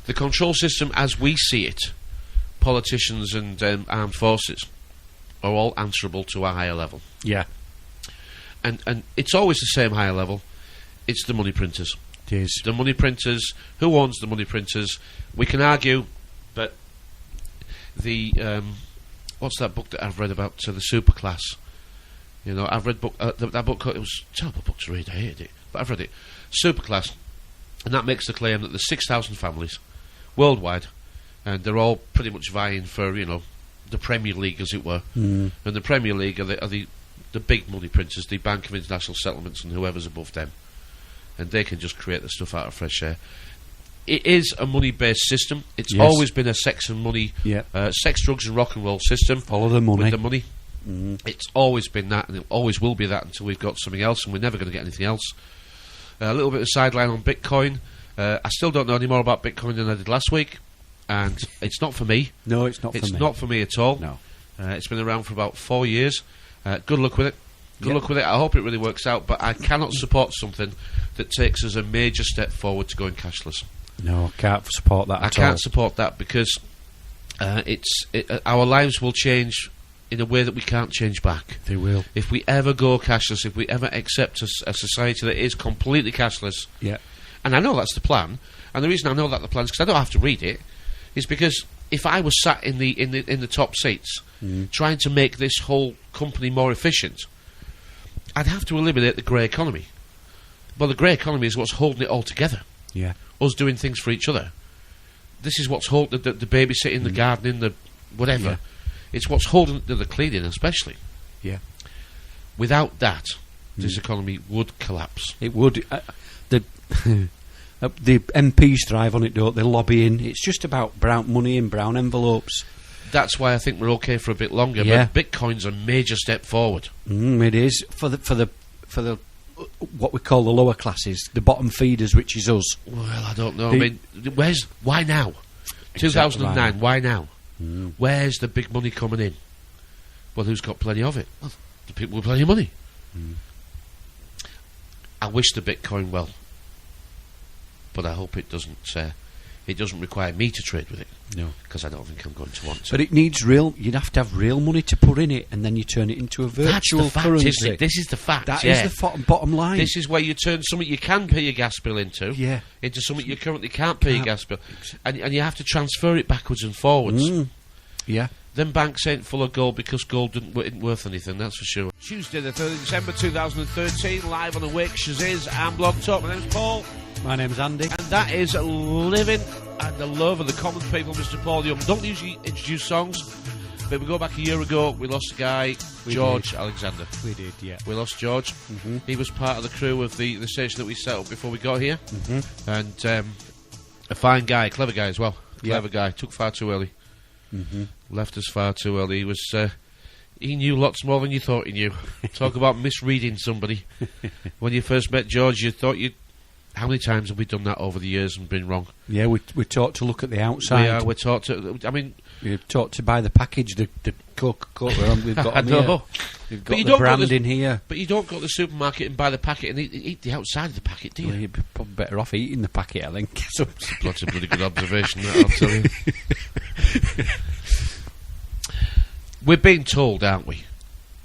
the control system, as we see it, politicians and armed forces, are all answerable to a higher level. Yeah. And it's always the same higher level. It's the money printers. It is. The money printers. Who owns the money printers? We can argue, but the what's that book that I've read about the superclass? You know, I've read that book. It was a terrible book to read. I hated it, but I've read it. Superclass, and that makes the claim that there's 6,000 families worldwide, and they're all pretty much vying for the Premier League, as it were. And the Premier League are the big money printers, the Bank of International Settlements, and whoever's above them. And they can just create the stuff out of fresh air. It is a money-based system. It's always been a sex and money, sex, drugs and rock and roll system. Follow the money. With the money. It's always been that, and it always will be that until we've got something else, and we're never going to get anything else. A little bit of sideline on Bitcoin. I still don't know any more about Bitcoin than I did last week, and it's not for me. No, it's not for me. It's not for me at all. No. It's been around for about 4 years. Good luck with it. Good luck with it. I hope it really works out, but I cannot support something that takes us a major step forward to going cashless. No, I can't support that at all. I can't support that because our lives will change in a way that we can't change back. They will. If we ever go cashless, if we ever accept a society that is completely cashless, and I know that's the plan, and the reason I know that the plan is because I don't have to read it, is because if I was sat in the top seats trying to make this whole company more efficient, I'd have to eliminate the grey economy. Well, the grey economy is what's holding it all together. Yeah. Us doing things for each other. This is what's holding the babysitting, the gardening, the whatever. Yeah. It's what's holding the cleaning, especially. Yeah. Without that, this economy would collapse. It would. The MPs thrive on it, don't they? Lobbying. It's just about brown money in brown envelopes. That's why I think we're okay for a bit longer. Yeah. But Bitcoin's a major step forward. It is for the what we call the lower classes, the bottom feeders, which is us. Well, I don't know. I mean, why now? 2009. Exactly. Why now? Where's the big money coming in? Well, who's got plenty of it? Well, the people with plenty of money. I wish the Bitcoin well, but I hope it doesn't. It doesn't require me to trade with it. No, because I don't think I'm going to want to. But it needs real. You'd have to have real money to put in it, and then you turn it into a virtual That's the fact, currency. isn't it? This is the fact. That is the bottom line. This is where you turn something you can pay your gas bill into into something you currently can't pay your gas bill, and you have to transfer it backwards and forwards. Yeah. Them banks ain't full of gold because gold isn't worth anything, that's for sure. Tuesday the 3rd of December 2013, live on Awake Shaziz and Blog Talk. My name's Paul. My name's Andy. And that is Living and the Love of the Common People, Mr. Paul Young. Don't usually introduce songs, but we go back a year ago, we lost a guy, George Alexander. We did, yeah. We lost George. He was part of the crew of the station that we set up before we got here. And a fine guy, clever guy as well. Clever guy, took far too early. Left us far too early. He was he knew lots more than you thought he knew. Talk about misreading somebody. When you first met George, you thought you'd... How many times have we done that over the years and been wrong? Yeah, we're taught to look at the outside. We're taught to... I mean... We're taught to buy the package, the Coca-Cola we've got I know. here. We've got you the don't brand in here. But you don't go to the supermarket and buy the packet and eat the outside of the packet, do you? Well, you'd be probably better off eating the packet, I think. That's a bloody good observation, that, I'll tell you. We're being told, aren't we?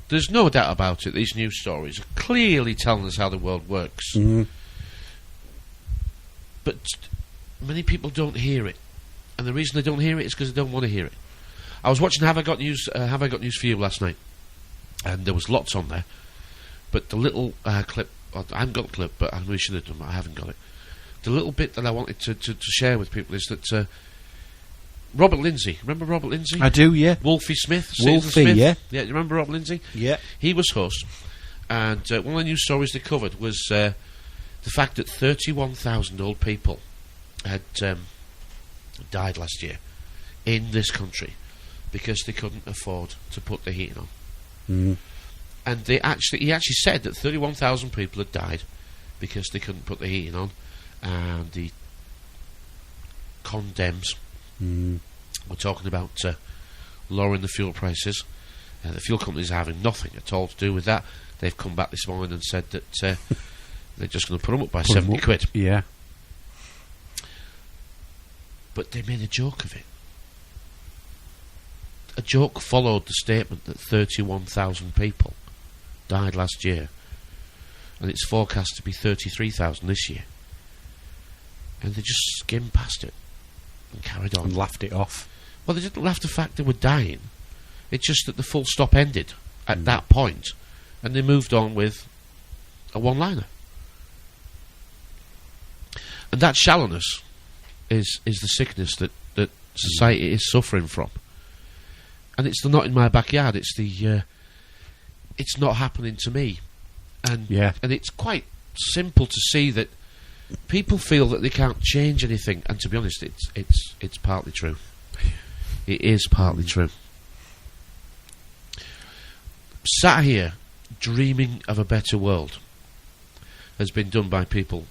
There's no doubt about it, these news stories are clearly telling us how the world works. But many people don't hear it. And the reason they don't hear it is because they don't want to hear it. I was watching Have I Got News for You last night, and there was lots on there. But the little clip, I haven't got the clip, but I really should have done, but I haven't got it. The little bit that I wanted to share with people is that Robert Lindsay, remember Robert Lindsay? I do, yeah. Wolfie Smith. Wolfie, Smith. yeah. Yeah, you remember Robert Lindsay? Yeah. He was host, and one of the news stories they covered was the fact that 31,000 old people had died last year in this country because they couldn't afford to put the heating on. And he actually said that 31,000 people had died because they couldn't put the heating on, and the condems were talking about lowering the fuel prices. The fuel companies are having nothing at all to do with that. They've come back this morning and said that they're just going to put them up by 70 quid. Yeah. But they made a joke of it. A joke followed the statement that 31,000 people died last year, and it's forecast to be 33,000 this year. And they just skimmed past it and carried on. And laughed it off. Well, they didn't laugh the fact they were dying. It's just that the full stop ended at that point, and they moved on with a one-liner. And that shallowness is the sickness that society is suffering from. And it's the not in my backyard, it's the it's not happening to me. And it's quite simple to see that people feel that they can't change anything, and to be honest, it's partly true. It is partly true. Sat here dreaming of a better world has been done by people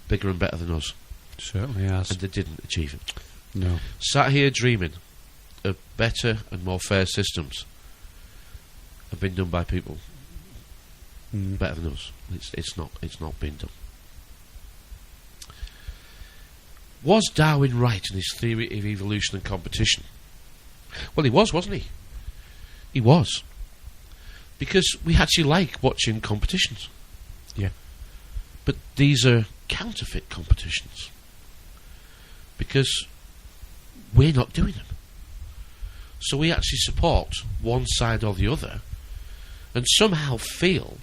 bigger and better than us. Certainly has. And they didn't achieve it. No. Sat here dreaming of better and more fair systems have been done by people better than us. It's not been done. Was Darwin right in his theory of evolution and competition? Well, he was, wasn't he? He was. Because we actually like watching competitions. Yeah. But these are counterfeit competitions. Because we're not doing them. So we actually support one side or the other, and somehow feel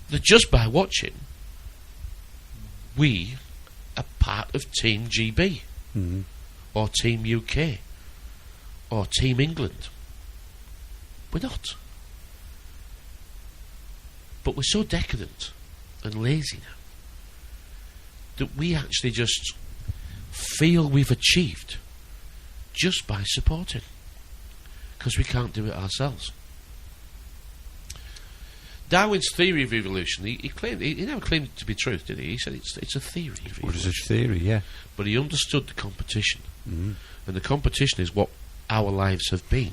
that just by watching, we are part of Team GB, or Team UK, or Team England. We're not. But we're so decadent and lazy now that we actually just feel we've achieved just by supporting, because we can't do it ourselves. Darwin's theory of evolution, he never claimed it to be truth, did he? He said it's a theory of evolution. What is a theory, yeah. But he understood the competition. And the competition is what our lives have been.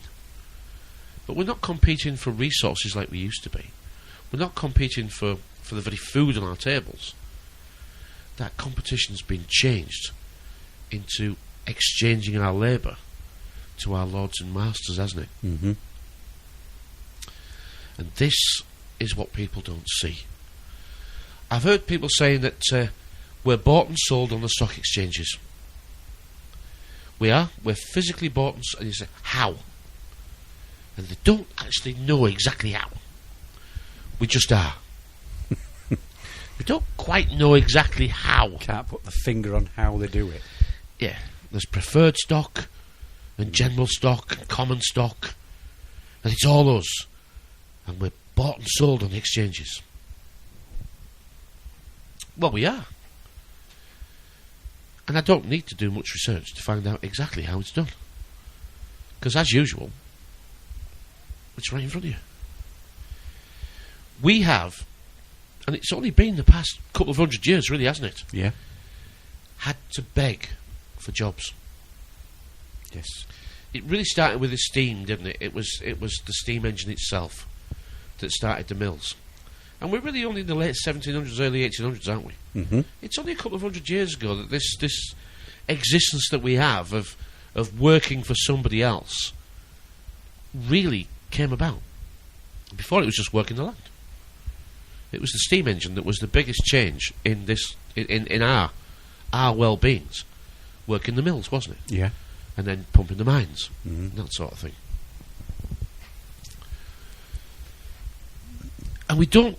But we're not competing for resources like we used to be. We're not competing for the very food on our tables. That competition's been changed into exchanging our labour to our lords and masters, hasn't it? Mm-hmm. And this is what people don't see. I've heard people saying that we're bought and sold on the stock exchanges. We are. We're physically bought and sold. And you say, how? And they don't actually know exactly how. We just are. We don't quite know exactly how. Can't put the finger on how they do it. Yeah. There's preferred stock and general stock and common stock. And it's all us. And we're bought and sold on the exchanges. Well, we are. And I don't need to do much research to find out exactly how it's done. Because as usual, it's right in front of you. We have, and it's only been the past couple of 100 years, really, hasn't it? Yeah. Had to beg for jobs. Yes. It really started with the steam, didn't it? It was the steam engine itself that started the mills. And we're really only in the late 1700s, early 1800s, aren't we? Mm-hmm. It's only a couple of 100 years ago that this existence that we have of working for somebody else really came about. Before, it was just working the land. It was the steam engine that was the biggest change in this in our well-beings. Working the mills, wasn't it? Yeah. And then pumping the mines, that sort of thing. And we don't.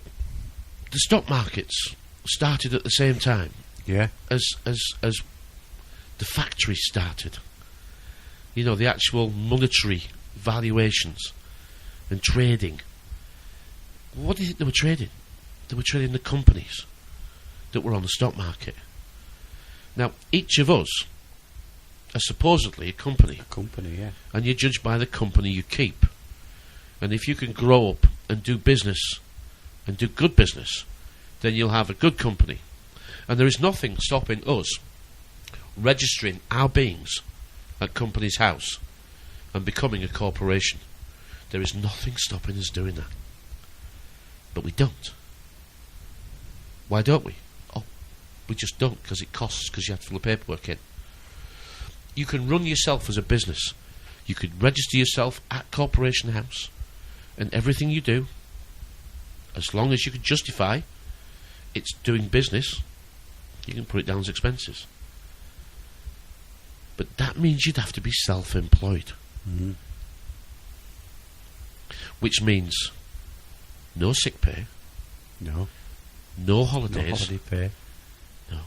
The stock markets started at the same time. Yeah. As the factories started. You know, the actual monetary valuations and trading. What do you think they were trading? They were trading the companies that were on the stock market. Now, each of us are supposedly a company. A company, yeah. And you're judged by the company you keep. And if you can grow up and do business, and do good business, then you'll have a good company. And there is nothing stopping us registering our beings at Companies House and becoming a corporation. There is nothing stopping us doing that. But we don't. Why don't we? Oh, we just don't, because it costs, because you have to fill the paperwork in. You can run yourself as a business. You could register yourself at Corporation House, and everything you do, as long as you can justify it's doing business, you can put it down as expenses. But that means you'd have to be self-employed. Mm-hmm. Which means no sick pay. No. No holidays. No holiday pay. No.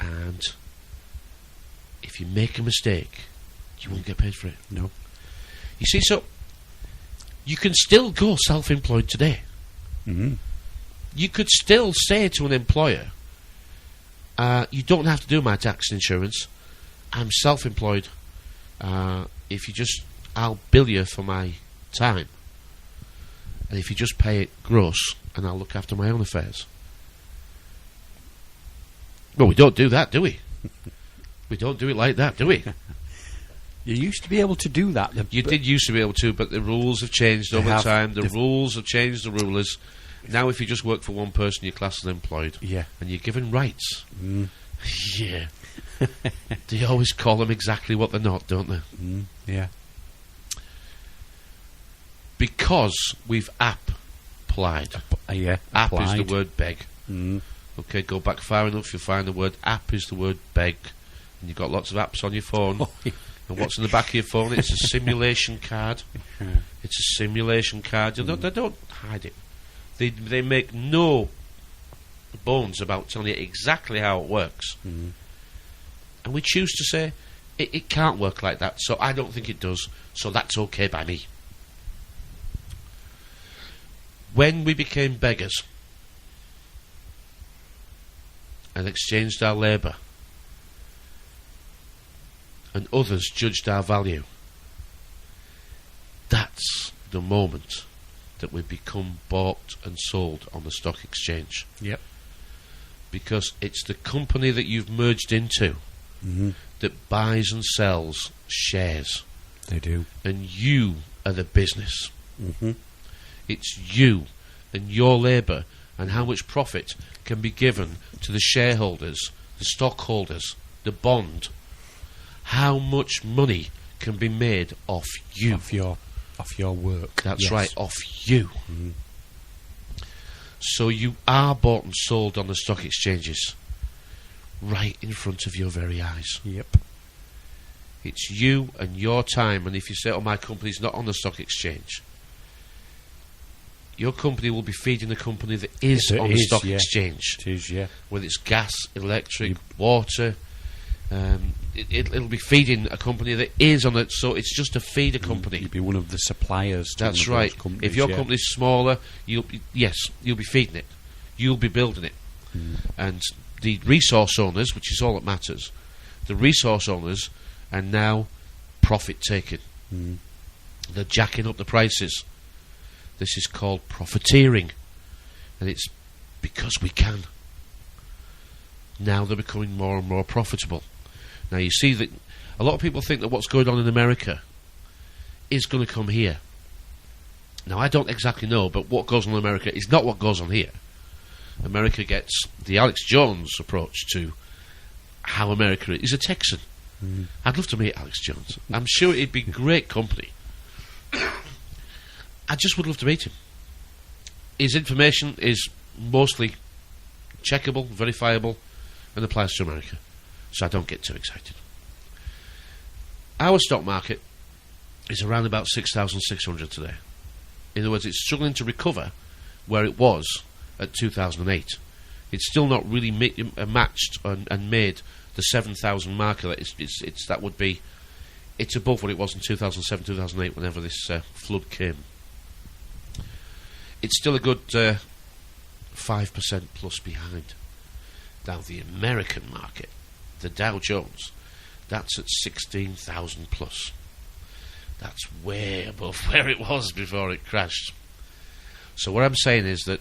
And if you make a mistake, you won't get paid for it. No. You see, so you can still go self-employed today. Mm-hmm. You could still say to an employer, you don't have to do my tax and insurance. I'm self-employed. If you just, I'll bill you for my time. And if you just pay it gross, and I'll look after my own affairs. Well, we don't do that, do we? We don't do it like that, do we? You used to be able to do that. You did used to be able to, but the rules have changed over time. The rules have changed the rulers. Now if you just work for one person, you're classed as employed. Yeah. And you're given rights. Yeah. They always call them exactly what they're not, don't they? Yeah. Because we've applied. Yeah. App is Applied. the word beg. Okay, go back far enough, you'll find the word app is the word beg. And you've got lots of apps on your phone. And what's in the back of your phone? It's a simulation card. It's a simulation card. They don't hide it. They make no bones about telling you exactly how it works. And we choose to say, it can't work like that, so I don't think it does, so that's okay by me. When we became beggars and exchanged our labour, and others judged our value, that's the moment that we become bought and sold on the stock exchange. Yep. Because it's the company that you've merged into that buys and sells shares. They do. And you are the business. It's you and your labour and how much profit can be given to the shareholders, the stockholders, the bond. How much money can be made off you. Off your work. That's right, off you. So you are bought and sold on the stock exchanges, right in front of your very eyes. Yep. It's you and your time, and if you say, oh, my company's not on the stock exchange, your company will be feeding the company that is on the stock exchange. It is, yeah. Whether it's gas, electric, water, it'll be feeding a company that is on it, so it's just a feeder company. You'll be one of the suppliers to That's one of right. those companies, If your company's smaller, you'll be feeding it. You'll be building it. And the resource owners, which is all that matters, the resource owners are now profit taking. They're jacking up the prices. This is called profiteering, and it's because we can. Now they're becoming more and more profitable. Now you see that a lot of people think that what's going on in America is going to come here. Now I don't exactly know, but what goes on in America is not what goes on here. America gets the Alex Jones approach to how America is. He's a Texan. I'd love to meet Alex Jones. I'm sure he'd be great company. I just would love to meet him. His information is mostly checkable, verifiable, and applies to America. So I don't get too excited. Our stock market is around about 6,600 today. In other words, it's struggling to recover where it was at 2008. It's still not really matched and made the 7,000 marker. It's above what it was in 2007, 2008, whenever this flood came. It's still a good 5% plus behind. Now the American market, the Dow Jones, that's at 16,000 plus. That's way above where it was before it crashed. So what I'm saying is that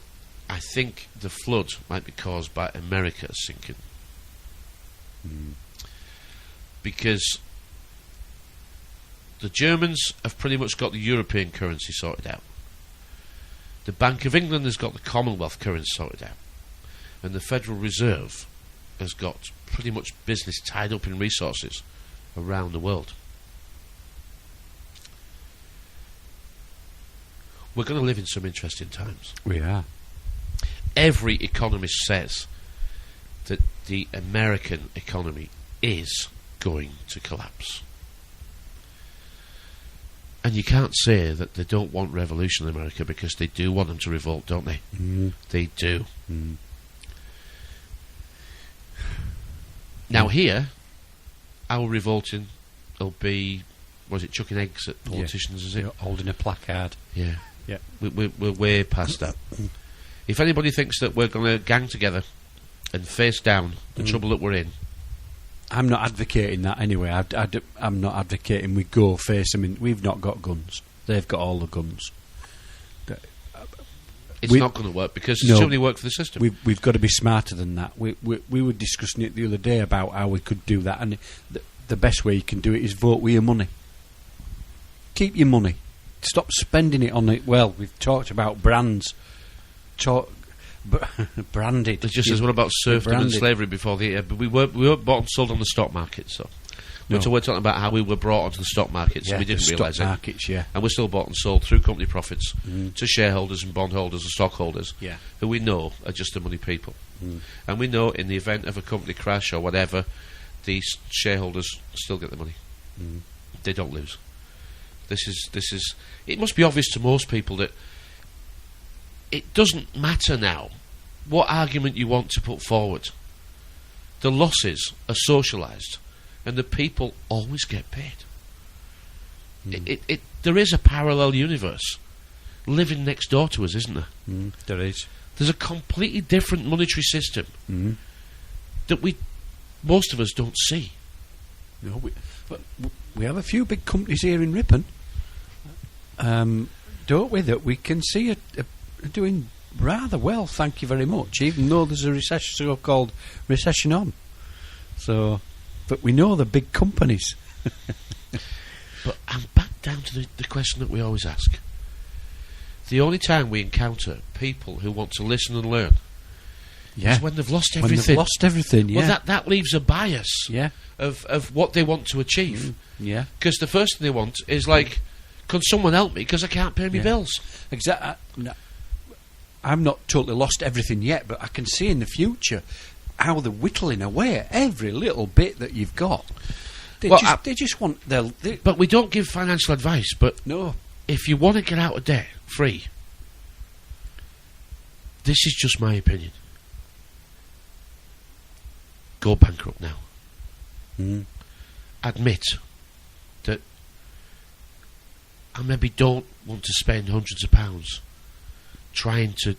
I think the flood might be caused by America sinking. Because the Germans have pretty much got the European currency sorted out. The Bank of England has got the Commonwealth currency sorted out. And the Federal Reserve has got pretty much business tied up in resources around the world. We're going to live in some interesting times. We are. Every economist says that the American economy is going to collapse. And you can't say that they don't want revolution in America, because they do want them to revolt, don't they? They do. Now here, our revolting will be, was it chucking eggs at politicians, is it? Holding a placard. Yeah. Yeah. We're way past that. If anybody thinks that we're going to gang together and face down the trouble that we're in, I'm not advocating that anyway. I'm not advocating we go face them. We've not got guns. They've got all the guns. It's not going to work, because it's too many work for the system. We've got to be smarter than that. We were discussing it the other day about how we could do that, and the best way you can do it is vote with your money. Keep your money. Stop spending it on it. Well, we've talked about brands. Branded. It just says, what about serfdom and slavery before the... but we weren't bought and sold on the stock market, so... We're talking about how we were brought onto the stock market, so we didn't realise it. Markets, and we're still bought and sold through company profits to shareholders and bondholders and stockholders, who we know are just the money people. And we know in the event of a company crash or whatever, these shareholders still get the money. They don't lose. This is. It must be obvious to most people that it doesn't matter now what argument you want to put forward. The losses are socialised, and the people always get paid. There is a parallel universe living next door to us, isn't there? There is. There's a completely different monetary system that most of us don't see. No, we have a few big companies here in Ripon, don't we, that we can see are doing rather well, thank you very much, even though there's a recession, so-called recession on. So, but we know the big companies. But I'm back down to the question that we always ask. The only time we encounter people who want to listen and learn is when they've lost everything. When they've lost everything, yeah. Well, that leaves a bias of what they want to achieve. Yeah. Because the first thing they want is like, can someone help me because I can't pay my bills? Exactly. I'm not totally lost everything yet, but I can see in the future how they're whittling away at every little bit that you've got. They just want but we don't give financial advice. But no, if you want to get out of debt free, this is just my opinion. Go bankrupt now. Admit that I maybe don't want to spend hundreds of pounds trying to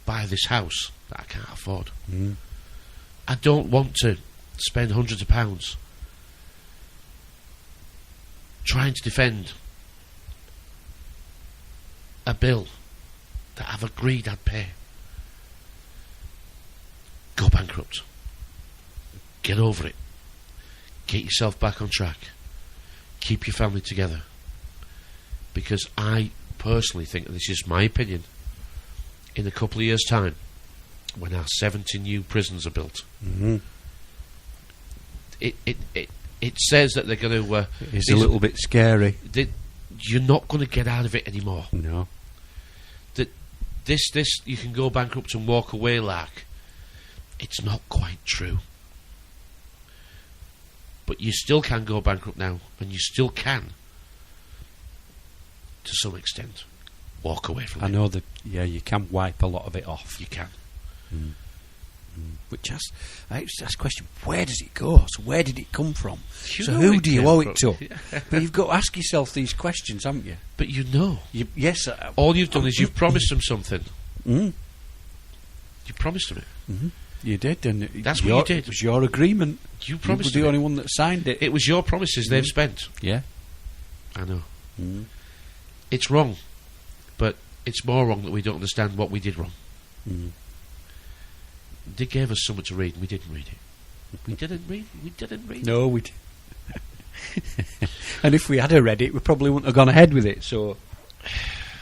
buy this house that I can't afford. I don't want to spend hundreds of pounds trying to defend a bill that I've agreed I'd pay. Go bankrupt. Get over it. Get yourself back on track. Keep your family together. Because I personally think, and this is my opinion, in a couple of years' time, when our 70 new prisons are built, it says that they're going to... it's a little bit scary. You're not going to get out of it anymore. No. This you can go bankrupt and walk away like, it's not quite true. But you still can go bankrupt now, and you still can, to some extent, walk away from it. I know that, you can wipe a lot of it off. You can. Which I used to ask the question, where does it go? So where did it come from? So know who it do you came owe from. it to? But you've got to ask yourself these questions, haven't you? But you know. Yes. All you've done is you've promised them something. You promised them it. You did, and that's what you did. It was your agreement. You promised You were the them only one that signed it. It was your promises they've spent. Yeah. I know. It's wrong, but it's more wrong that we don't understand what we did wrong. They gave us something to read and we didn't read it. We didn't read it. No, we didn't. And if we had read it, we probably wouldn't have gone ahead with it, so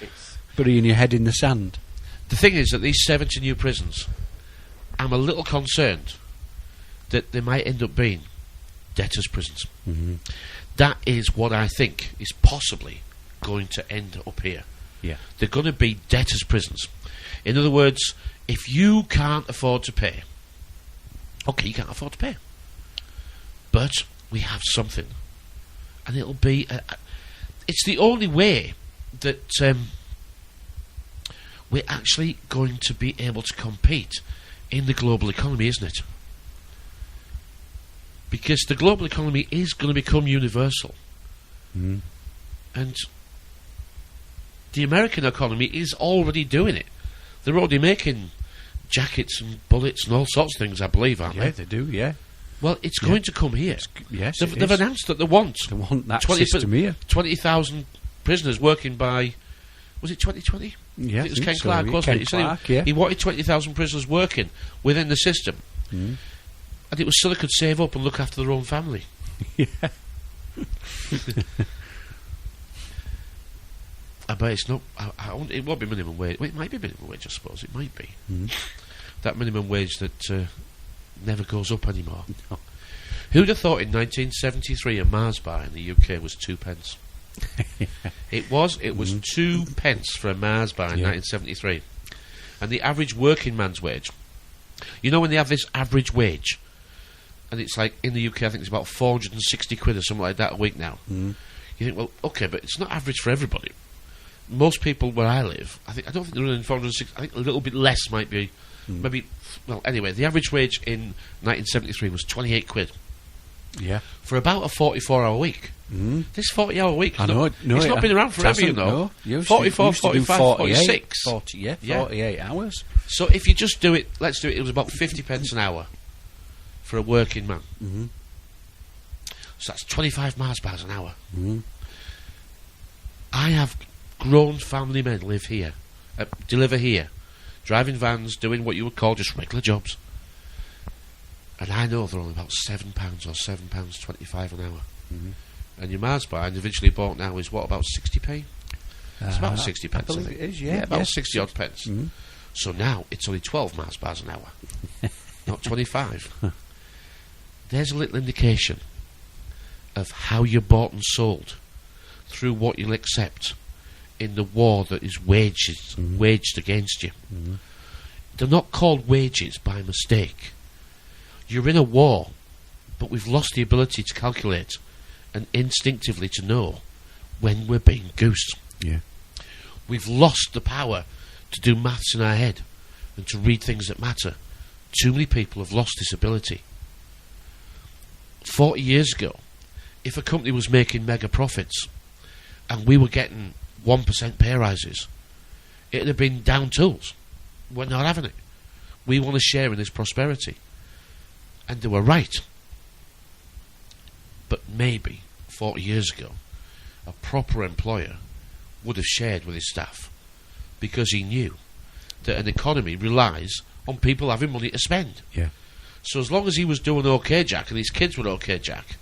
it's burying your head in the sand. The thing is that these 70 new prisons, I'm a little concerned that they might end up being debtors' prisons. That is what I think is possibly going to end up here. Yeah. They're going to be debtors' prisons. In other words, if you can't afford to pay, okay, you can't afford to pay, but we have something, and it'll be it's the only way that we're actually going to be able to compete in the global economy, isn't it? Because the global economy is going to become universal, and the American economy is already doing it. They're already making jackets and bullets and all sorts of things, I believe, aren't they? Yeah, they do, yeah. Well, it's going to come here. Yes, they've announced that they want that system here. 20,000 prisoners working by... Was it 2020? Yeah, I think it was Ken Clark, wasn't Ken it? He said Clark, he wanted 20,000 prisoners working within the system. And it was so they could save up and look after their own family. Yeah. I bet it's not... it won't be minimum wage. Well, it might be minimum wage, I suppose. It might be. That minimum wage that never goes up anymore. No. Who'd have thought in 1973 a Mars bar in the UK was 2 pence? It was 2 pence for a Mars bar in 1973. And the average working man's wage... You know when they have this average wage, and it's like, in the UK, I think it's about 460 quid or something like that a week now. You think, well, okay, but it's not average for everybody. Most people where I live, I don't think they're running 460. I think a little bit less might be, maybe. Well, anyway, the average wage in 1973 was 28 quid. Yeah. for about a 44-hour week. This 40-hour week, it's not been around forever, you know. No. 44, 45, 46. 48 hours. So if you just do it, let's do it, it was about 50 pence an hour for a working man. Mm-hmm. So that's 25 miles per hour. Mm-hmm. I have grown family men live here, deliver here, driving vans, doing what you would call just regular jobs. And I know they're only about £7 or £7.25 an hour. Mm-hmm. And your Mars bar, individually bought now, is what, about 60p? It's about 60 pence, I believe think. it is, yeah. About 60 odd pence. Mm-hmm. So now it's only 12 Mars bars an hour, not 25. There's a little indication of how you're bought and sold through what you'll accept in the war that is waged against you. Mm-hmm. They're not called wages by mistake. You're in a war, but we've lost the ability to calculate and instinctively to know when we're being goosed. Yeah. We've lost the power to do maths in our head and to read things that matter. Too many people have lost this ability. 40 years ago, if a company was making mega profits and we were getting 1% pay rises, it would have been down tools. We're not having it. We want to share in this prosperity. And they were right. But maybe 40 years ago, a proper employer would have shared with his staff because he knew that an economy relies on people having money to spend. Yeah. So as long as he was doing okay, Jack, and his kids were okay, Jack,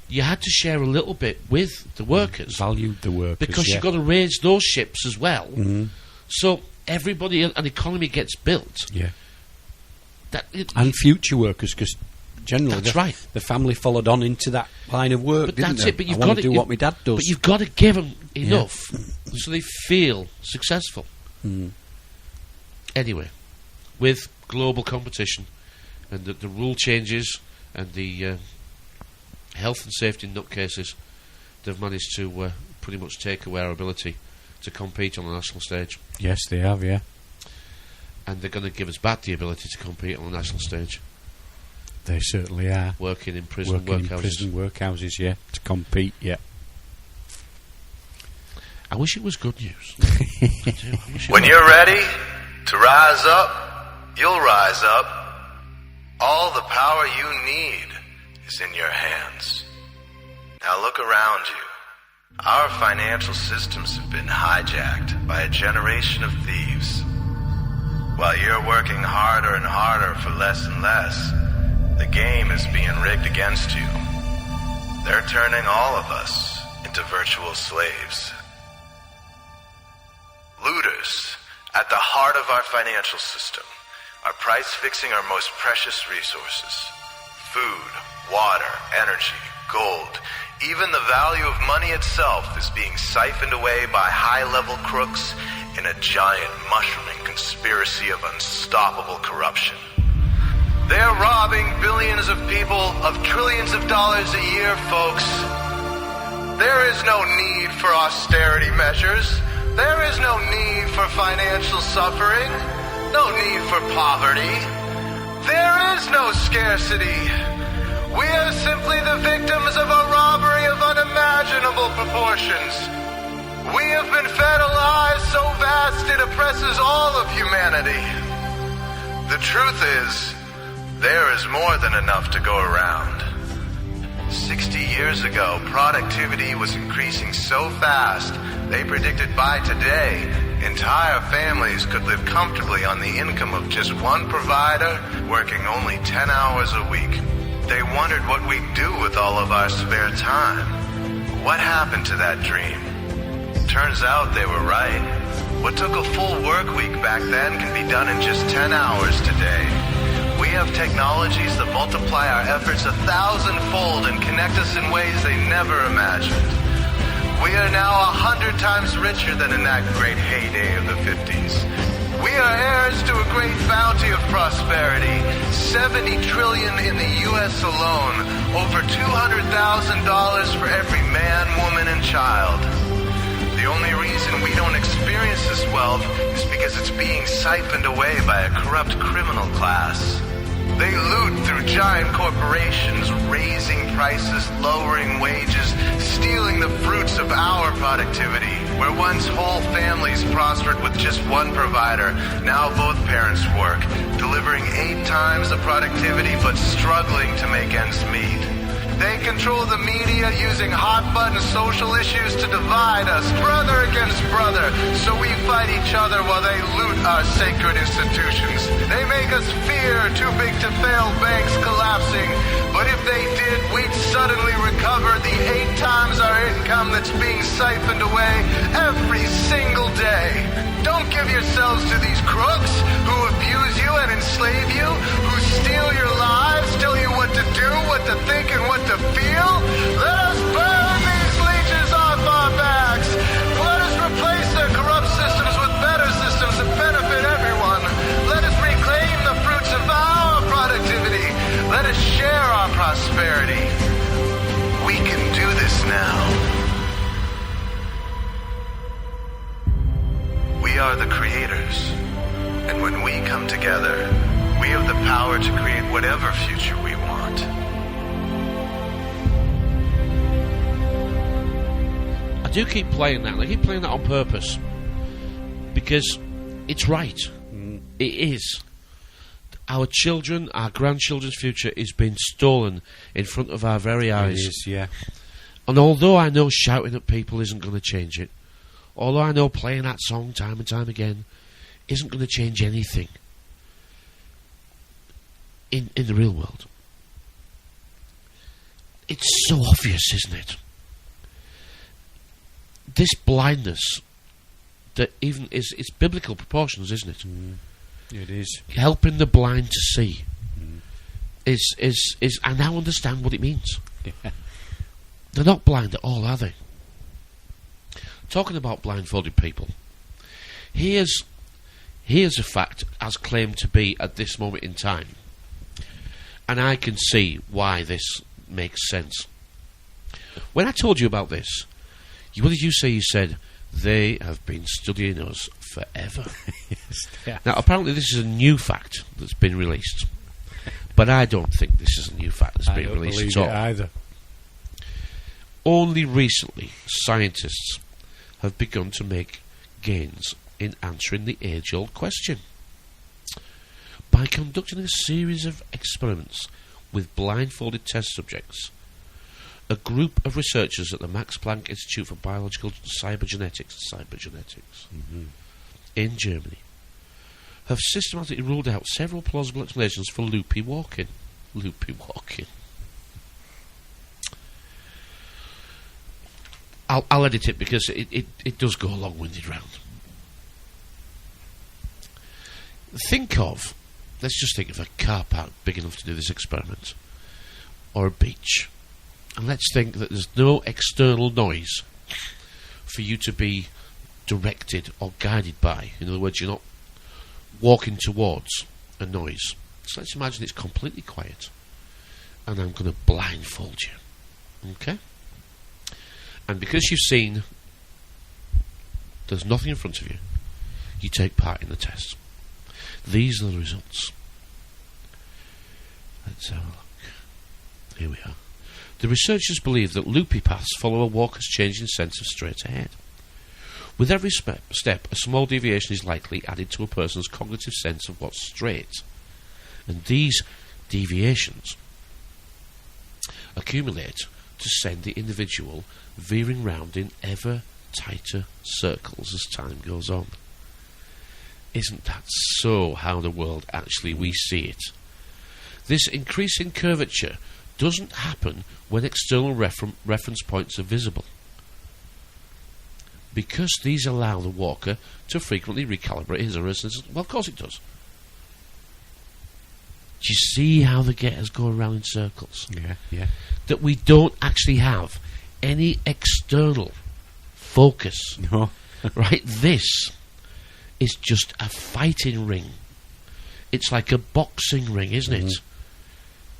you had to share a little bit with the workers. Valued the workers, because you've got to raise those ships as well. Mm-hmm. So everybody, an economy gets built. Yeah. And future workers, because generally the family followed on into that line of work, but didn't that's they? it. But I you've want got to to do what my dad does. But you've got to give them enough so they feel successful. Mm. Anyway, with global competition and the rule changes and the health and safety nutcases, they've managed to pretty much take away our ability to compete on the national stage. Yes, they have, yeah. And they're going to give us back the ability to compete on the national stage. They certainly are. Working in prison workhouses. Yeah, to compete, yeah. I wish it was good news. I do. When you're ready to rise up, you'll rise up. All the power you need is in your hands. Now look around you. Our financial systems have been hijacked by a generation of thieves. While you're working harder and harder for less and less, the game is being rigged against you. They're turning all of us into virtual slaves. Looters, at the heart of our financial system, are price-fixing our most precious resources. Food, water, energy, gold, even the value of money itself is being siphoned away by high-level crooks in a giant mushrooming conspiracy of unstoppable corruption. They're robbing billions of people of trillions of dollars a year, folks. There is no need for austerity measures. There is no need for financial suffering. No need for poverty. There is no scarcity. We are simply the victims of a robbery of unimaginable proportions. We have been fed a lie so vast it oppresses all of humanity. The truth is, there is more than enough to go around. 60 years ago, productivity was increasing so fast, they predicted by today, entire families could live comfortably on the income of just one provider, working only 10 hours a week. They wondered what we'd do with all of our spare time. What happened to that dream? Turns out they were right. What took a full work week back then can be done in just 10 hours today. We have technologies that multiply our efforts 1,000-fold and connect us in ways they never imagined. We are now 100 times richer than in that great heyday of the 50s. We are heirs to a great bounty of prosperity, $70 trillion in the U.S. alone, over $200,000 for every man, woman, and child. The only reason we don't experience this wealth is because it's being siphoned away by a corrupt criminal class. They loot through giant corporations, raising prices, lowering wages, stealing the fruits of our productivity. Where once whole families prospered with just one provider, now both parents work, delivering 8 times the productivity but struggling to make ends meet. They control the media using hot-button social issues to divide us, brother against brother, so we fight each other while they loot our sacred institutions. They make us fear too big to fail banks collapsing, but if they did, we'd suddenly recover the 8 times our income that's being siphoned away every single day. Don't give yourselves to these crooks who abuse you and enslave you, who steal your lives, tell you what to do, what to think, and what to feel. Let us burn these leeches off our backs. Let us replace their corrupt systems with better systems that benefit everyone. Let us reclaim the fruits of our productivity. Let us share our prosperity. We can do this now. We are the creators, and when we come together, we have the power to create whatever future we want. I do keep playing that, and I keep playing that on purpose, because it's right. It is. Our children, our grandchildren's future is being stolen in front of our very eyes. It is, yeah. And although I know shouting at people isn't going to change it, although I know playing that song time and time again isn't going to change anything in the real world, it's so obvious, isn't it? This blindness that even is, it's biblical proportions, isn't it? It is. Helping the blind to see is I now understand what it means. Yeah. They're not blind at all, are they? Talking about blindfolded people, here's a fact as claimed to be at this moment in time, and I can see why this makes sense. When I told you about this, what did you say? You said, they have been studying us forever. Yes, yeah. Now, apparently this is a new fact that's been released, but I don't think this is a new fact that's been released at all. Either. Only recently, scientists have begun to make gains in answering the age-old question. By conducting a series of experiments with blindfolded test subjects, a group of researchers at the Max Planck Institute for Biological Cybergenetics in Germany have systematically ruled out several plausible explanations for loopy walking. Loopy walking. I'll edit it because it does go a long-winded round. Let's just think of a car park big enough to do this experiment, or a beach, and let's think that there's no external noise for you to be directed or guided by. In other words, you're not walking towards a noise. So let's imagine it's completely quiet, and I'm going to blindfold you. Okay? And because you've seen there's nothing in front of you, you take part in the test. These are the results. Let's have a look. Here we are. The researchers believe that loopy paths follow a walker's changing sense of straight ahead. With every step, a small deviation is likely added to a person's cognitive sense of what's straight. And these deviations accumulate to send the individual veering round in ever tighter circles as time goes on. Isn't that so how the world actually we see it? This increasing curvature doesn't happen when external reference points are visible, because these allow the walker to frequently recalibrate his or her senses. Well, of course it does. Do you see how the getters go around in circles? Yeah, yeah. That we don't actually have any external focus. No. Right? This is just a fighting ring. It's like a boxing ring, isn't it?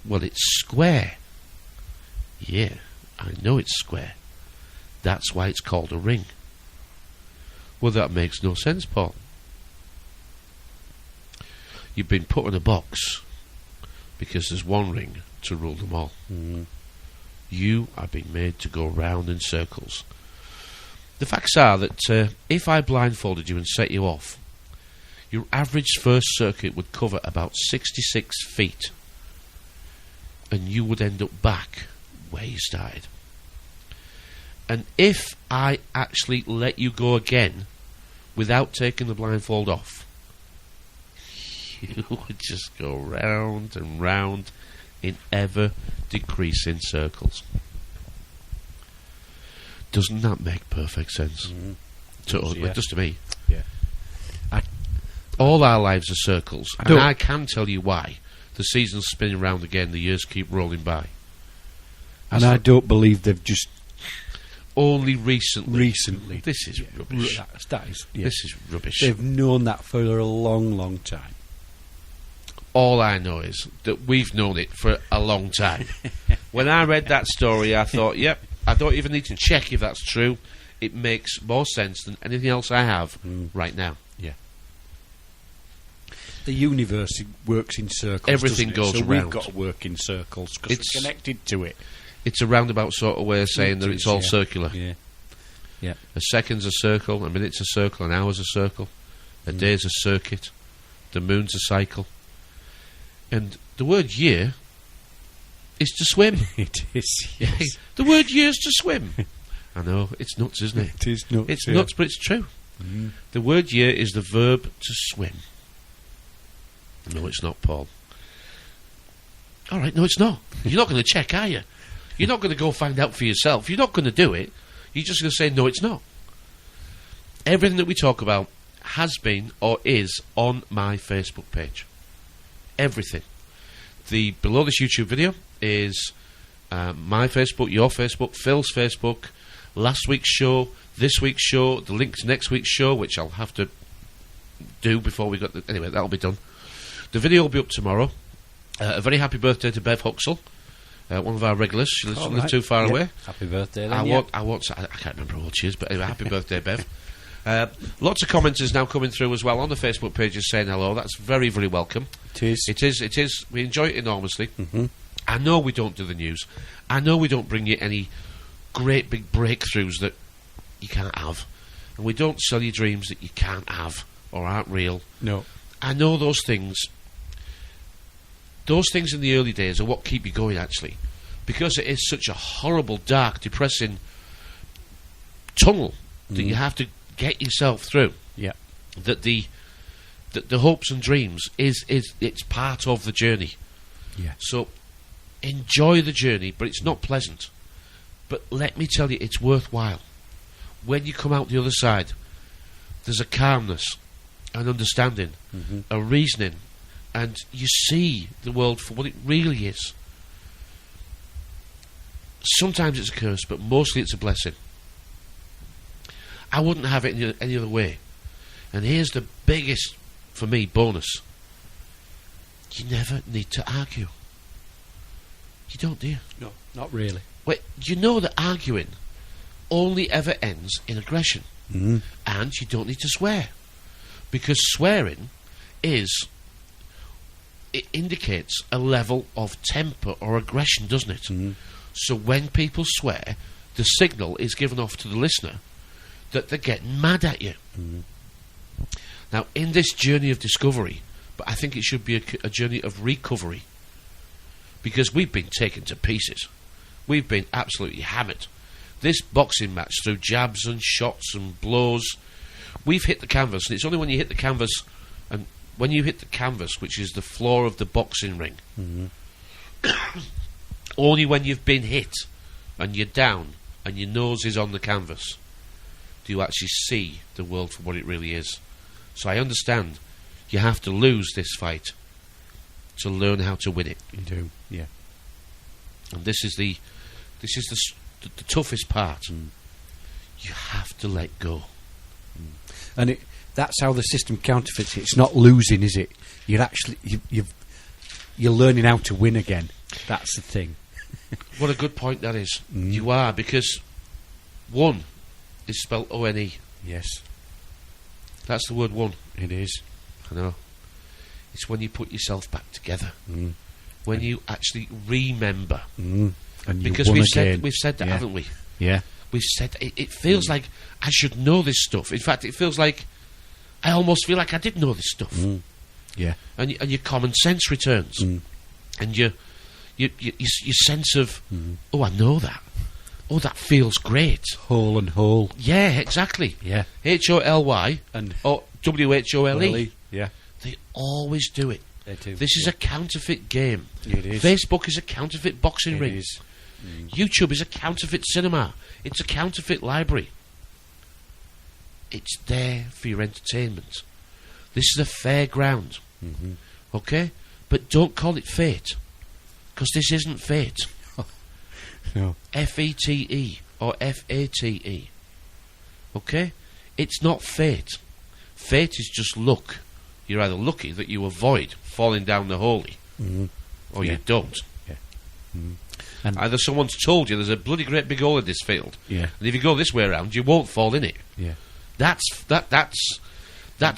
Well, it's square. Yeah, I know it's square. That's why it's called a ring. Well, that makes no sense, Paul. You've been put in a box because there's one ring to rule them all. You are being made to go round in circles. The facts are that if I blindfolded you and set you off, your average first circuit would cover about 66 feet, and you would end up back where you started. And if I actually let you go again without taking the blindfold off, you would just go round and round in ever decreasing circles. Doesn't that make perfect sense? Just to me. Yeah. All our lives are circles, and I can tell you why. The season's spinning round again, the years keep rolling by. And I don't believe they've just... Only recently. This is rubbish. This is rubbish. They've known that for a long, long time. All I know is that we've known it for a long time. When I read that story, I thought, yep, I don't even need to check if that's true. It makes more sense than anything else I have right now. Yeah. The universe works in circles. Everything goes so around. We've got to work in circles because it's connected to it. It's a roundabout sort of way of saying that it's all circular. Yeah. Yeah. A second's a circle, a minute's a circle, an hour's a circle, a day's a circuit, the moon's a cycle. And the word year is to swim. It is, yes. The word year's to swim. I know, it's nuts, isn't it? It is nuts. It's nuts, but it's true. The word year is the verb to swim. No, it's not, Paul. All right, no, it's not. You're not going to check, are you? You're not going to go find out for yourself. You're not going to do it. You're just going to say, no, it's not. Everything that we talk about has been or is on my Facebook page. Everything. The below this YouTube video is my Facebook, your Facebook, Phil's Facebook, last week's show, this week's show, the link to next week's show, which I'll have to do before we got... Anyway, that'll be done. The video will be up tomorrow. A very happy birthday to Bev Huxell, one of our regulars. She doesn't live too far away. Happy birthday, then. I can't remember how old she is, but anyway, happy birthday, Bev. Lots of commenters now coming through as well on the Facebook pages saying hello. That's very, very welcome. It is. It is. We enjoy it enormously. I know we don't do the news. I know we don't bring you any great big breakthroughs that you can't have. And we don't sell you dreams that you can't have or aren't real. No. I know those things. Those things in the early days are what keep you going, actually. Because it is such a horrible, dark, depressing tunnel that you have to get yourself through. Yeah. That the hopes and dreams it's part of the journey. Yeah. So enjoy the journey, but it's not pleasant. But let me tell you, it's worthwhile. When you come out the other side, there's a calmness, an understanding, a reasoning, and you see the world for what it really is. Sometimes it's a curse, but mostly it's a blessing. I wouldn't have it any other way. And here's the biggest, for me, bonus. You never need to argue. You don't, do you? No, not really. Well, you know that arguing only ever ends in aggression. And you don't need to swear. Because swearing it indicates a level of temper or aggression, doesn't it? So when people swear, the signal is given off to the listener that they're getting mad at you. Now, in this journey of discovery, but I think it should be a journey of recovery, because we've been taken to pieces. We've been absolutely hammered. This boxing match, through jabs and shots and blows, we've hit the canvas, and it's only when you hit the canvas, and when you hit the canvas, which is the floor of the boxing ring, only when you've been hit, and you're down, and your nose is on the canvas, do you actually see the world for what it really is. So I understand you have to lose this fight to learn how to win it. You do, yeah. And this is the toughest part. You have to let go. And that's how the system counterfeits it. It's not losing, is it? You're actually you're learning how to win again. That's the thing. What a good point that is. You are, because one is spelled O-N-E. Yes. That's the word one. It is. I know. It's when you put yourself back together. when you actually remember. And Because you won we've said that, Yeah. haven't we? Yeah. We've said it feels like I should know this stuff. In fact, it feels like I almost feel like I did know this stuff. Yeah. And your common sense returns, and your sense of oh, I know that. Oh, that feels great. Whole and whole. Yeah, exactly. Yeah. HOLY And or WHOLE. Yeah. They always do it. They do. This is a counterfeit game. It is. Facebook is a counterfeit boxing It ring. is. YouTube is a counterfeit cinema. It's a counterfeit library. It's there for your entertainment. This is a fair ground. Okay? But don't call it fate. Because this isn't fate. No. FETE or FATE. Okay? It's not fate. Fate is just luck. You're either lucky that you avoid falling down the holy, or Yeah. you don't. Yeah. And Either someone's told you there's a bloody great big hole in this field, yeah. and if you go this way around, you won't fall in it. Yeah. That's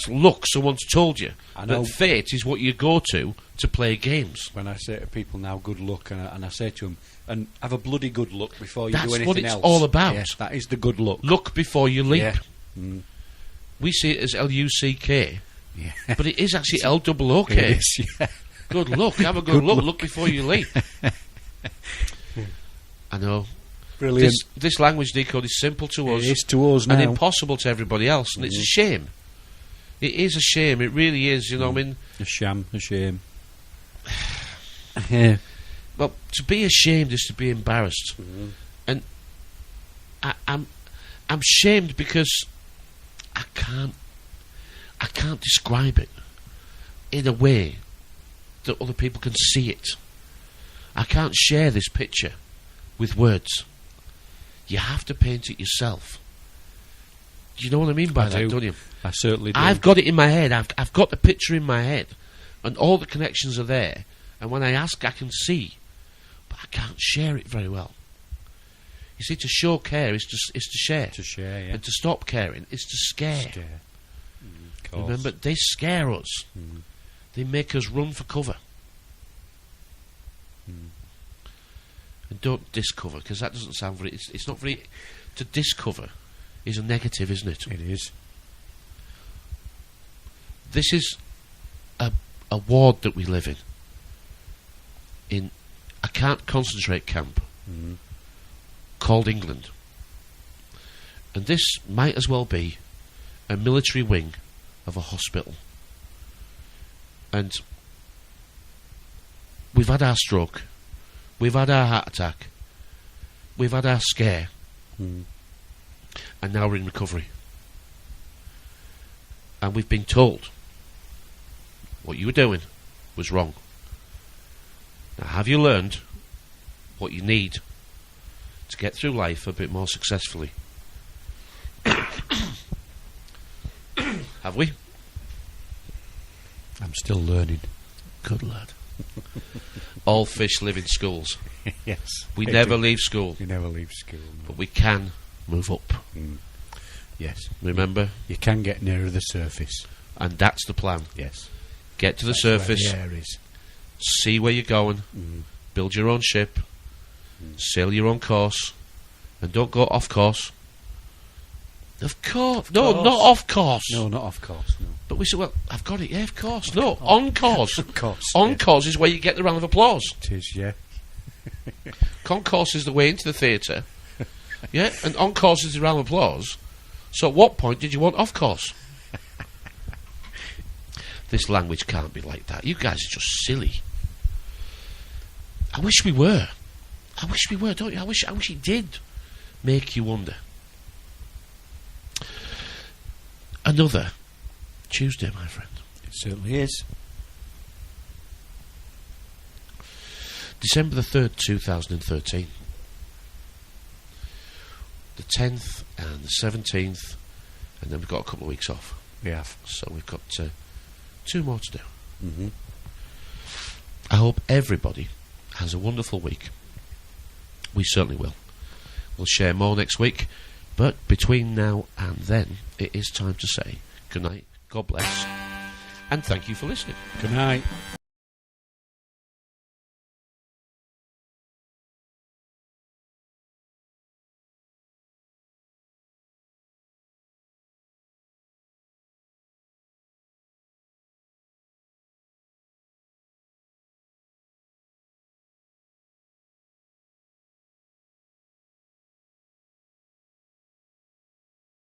luck. Someone's told you. I know. But fate is what you go to play games. When I say to people now, good luck, and I say to them, and have a bloody good luck before you That's do anything what it's else. all about. Yeah, that is the good luck. Look before you leap. Yeah. We see it as LUCK, Yeah. but it is actually LOOK. It is, yeah. Good luck. Have a good look. Look before you leap. I know. Brilliant. This language decode is simple to us. It is to us now. and impossible to everybody else, and it's a shame. It is a shame. It really is. You know, I mean, A sham, a shame. Yeah. well, to be ashamed is to be embarrassed, and I'm shamed because I can't describe it in a way that other people can see it. I can't share this picture with words. You have to paint it yourself. Do you know what I mean by that, don't you? I certainly do. I've got it in my head. I've got the picture in my head, and all the connections are there. And when I ask, I can see, but I can't share it very well. You see, to show care is to share. To share, yeah. And to stop caring is to scare. Scare. Of course. Remember, they scare us. They make us run for cover. And don't discover, because that doesn't sound very... It's not very... To discover is a negative, isn't it? It is. This is a ward that we live in a can't concentrate camp called England. And this might as well be a military wing of a hospital. And we've had our stroke, we've had our heart attack, we've had our scare, and now we're in recovery. And we've been told what you were doing was wrong. Now, have you learned what you need to get through life a bit more successfully? Have we? I'm still learning. Good lad. All fish live in schools. Yes. We they never do. leave school, You never leave school. No. but we can move up. Yes. Remember? You can get nearer the surface. And that's the plan. Yes. Get to the That's where surface, the air is. see where you're going, build your own ship, sail your own course, and don't go off course. Of course. No, course. not off course. No, not off course, no. But we said, well, I've got it, yeah, of course. No, on course. Of course. On yeah. course is where you get the round of applause. It is, yeah. Concourse is the way into the theatre. Yeah, and on course is the round of applause. So at what point did you want off course? This language can't be like that. You guys are just silly. I wish we were. I wish we were, don't you? I wish it did make you wonder. Another Tuesday, my friend. It certainly is. December the 3rd, 2013. The 10th and the 17th, and then we've got a couple of weeks off. We have. So we've got 2 more to do. Mm-hmm. I hope everybody has a wonderful week. We certainly will. We'll share more next week, but between now and then, it is time to say good night, God bless, and thank you for listening. Good night.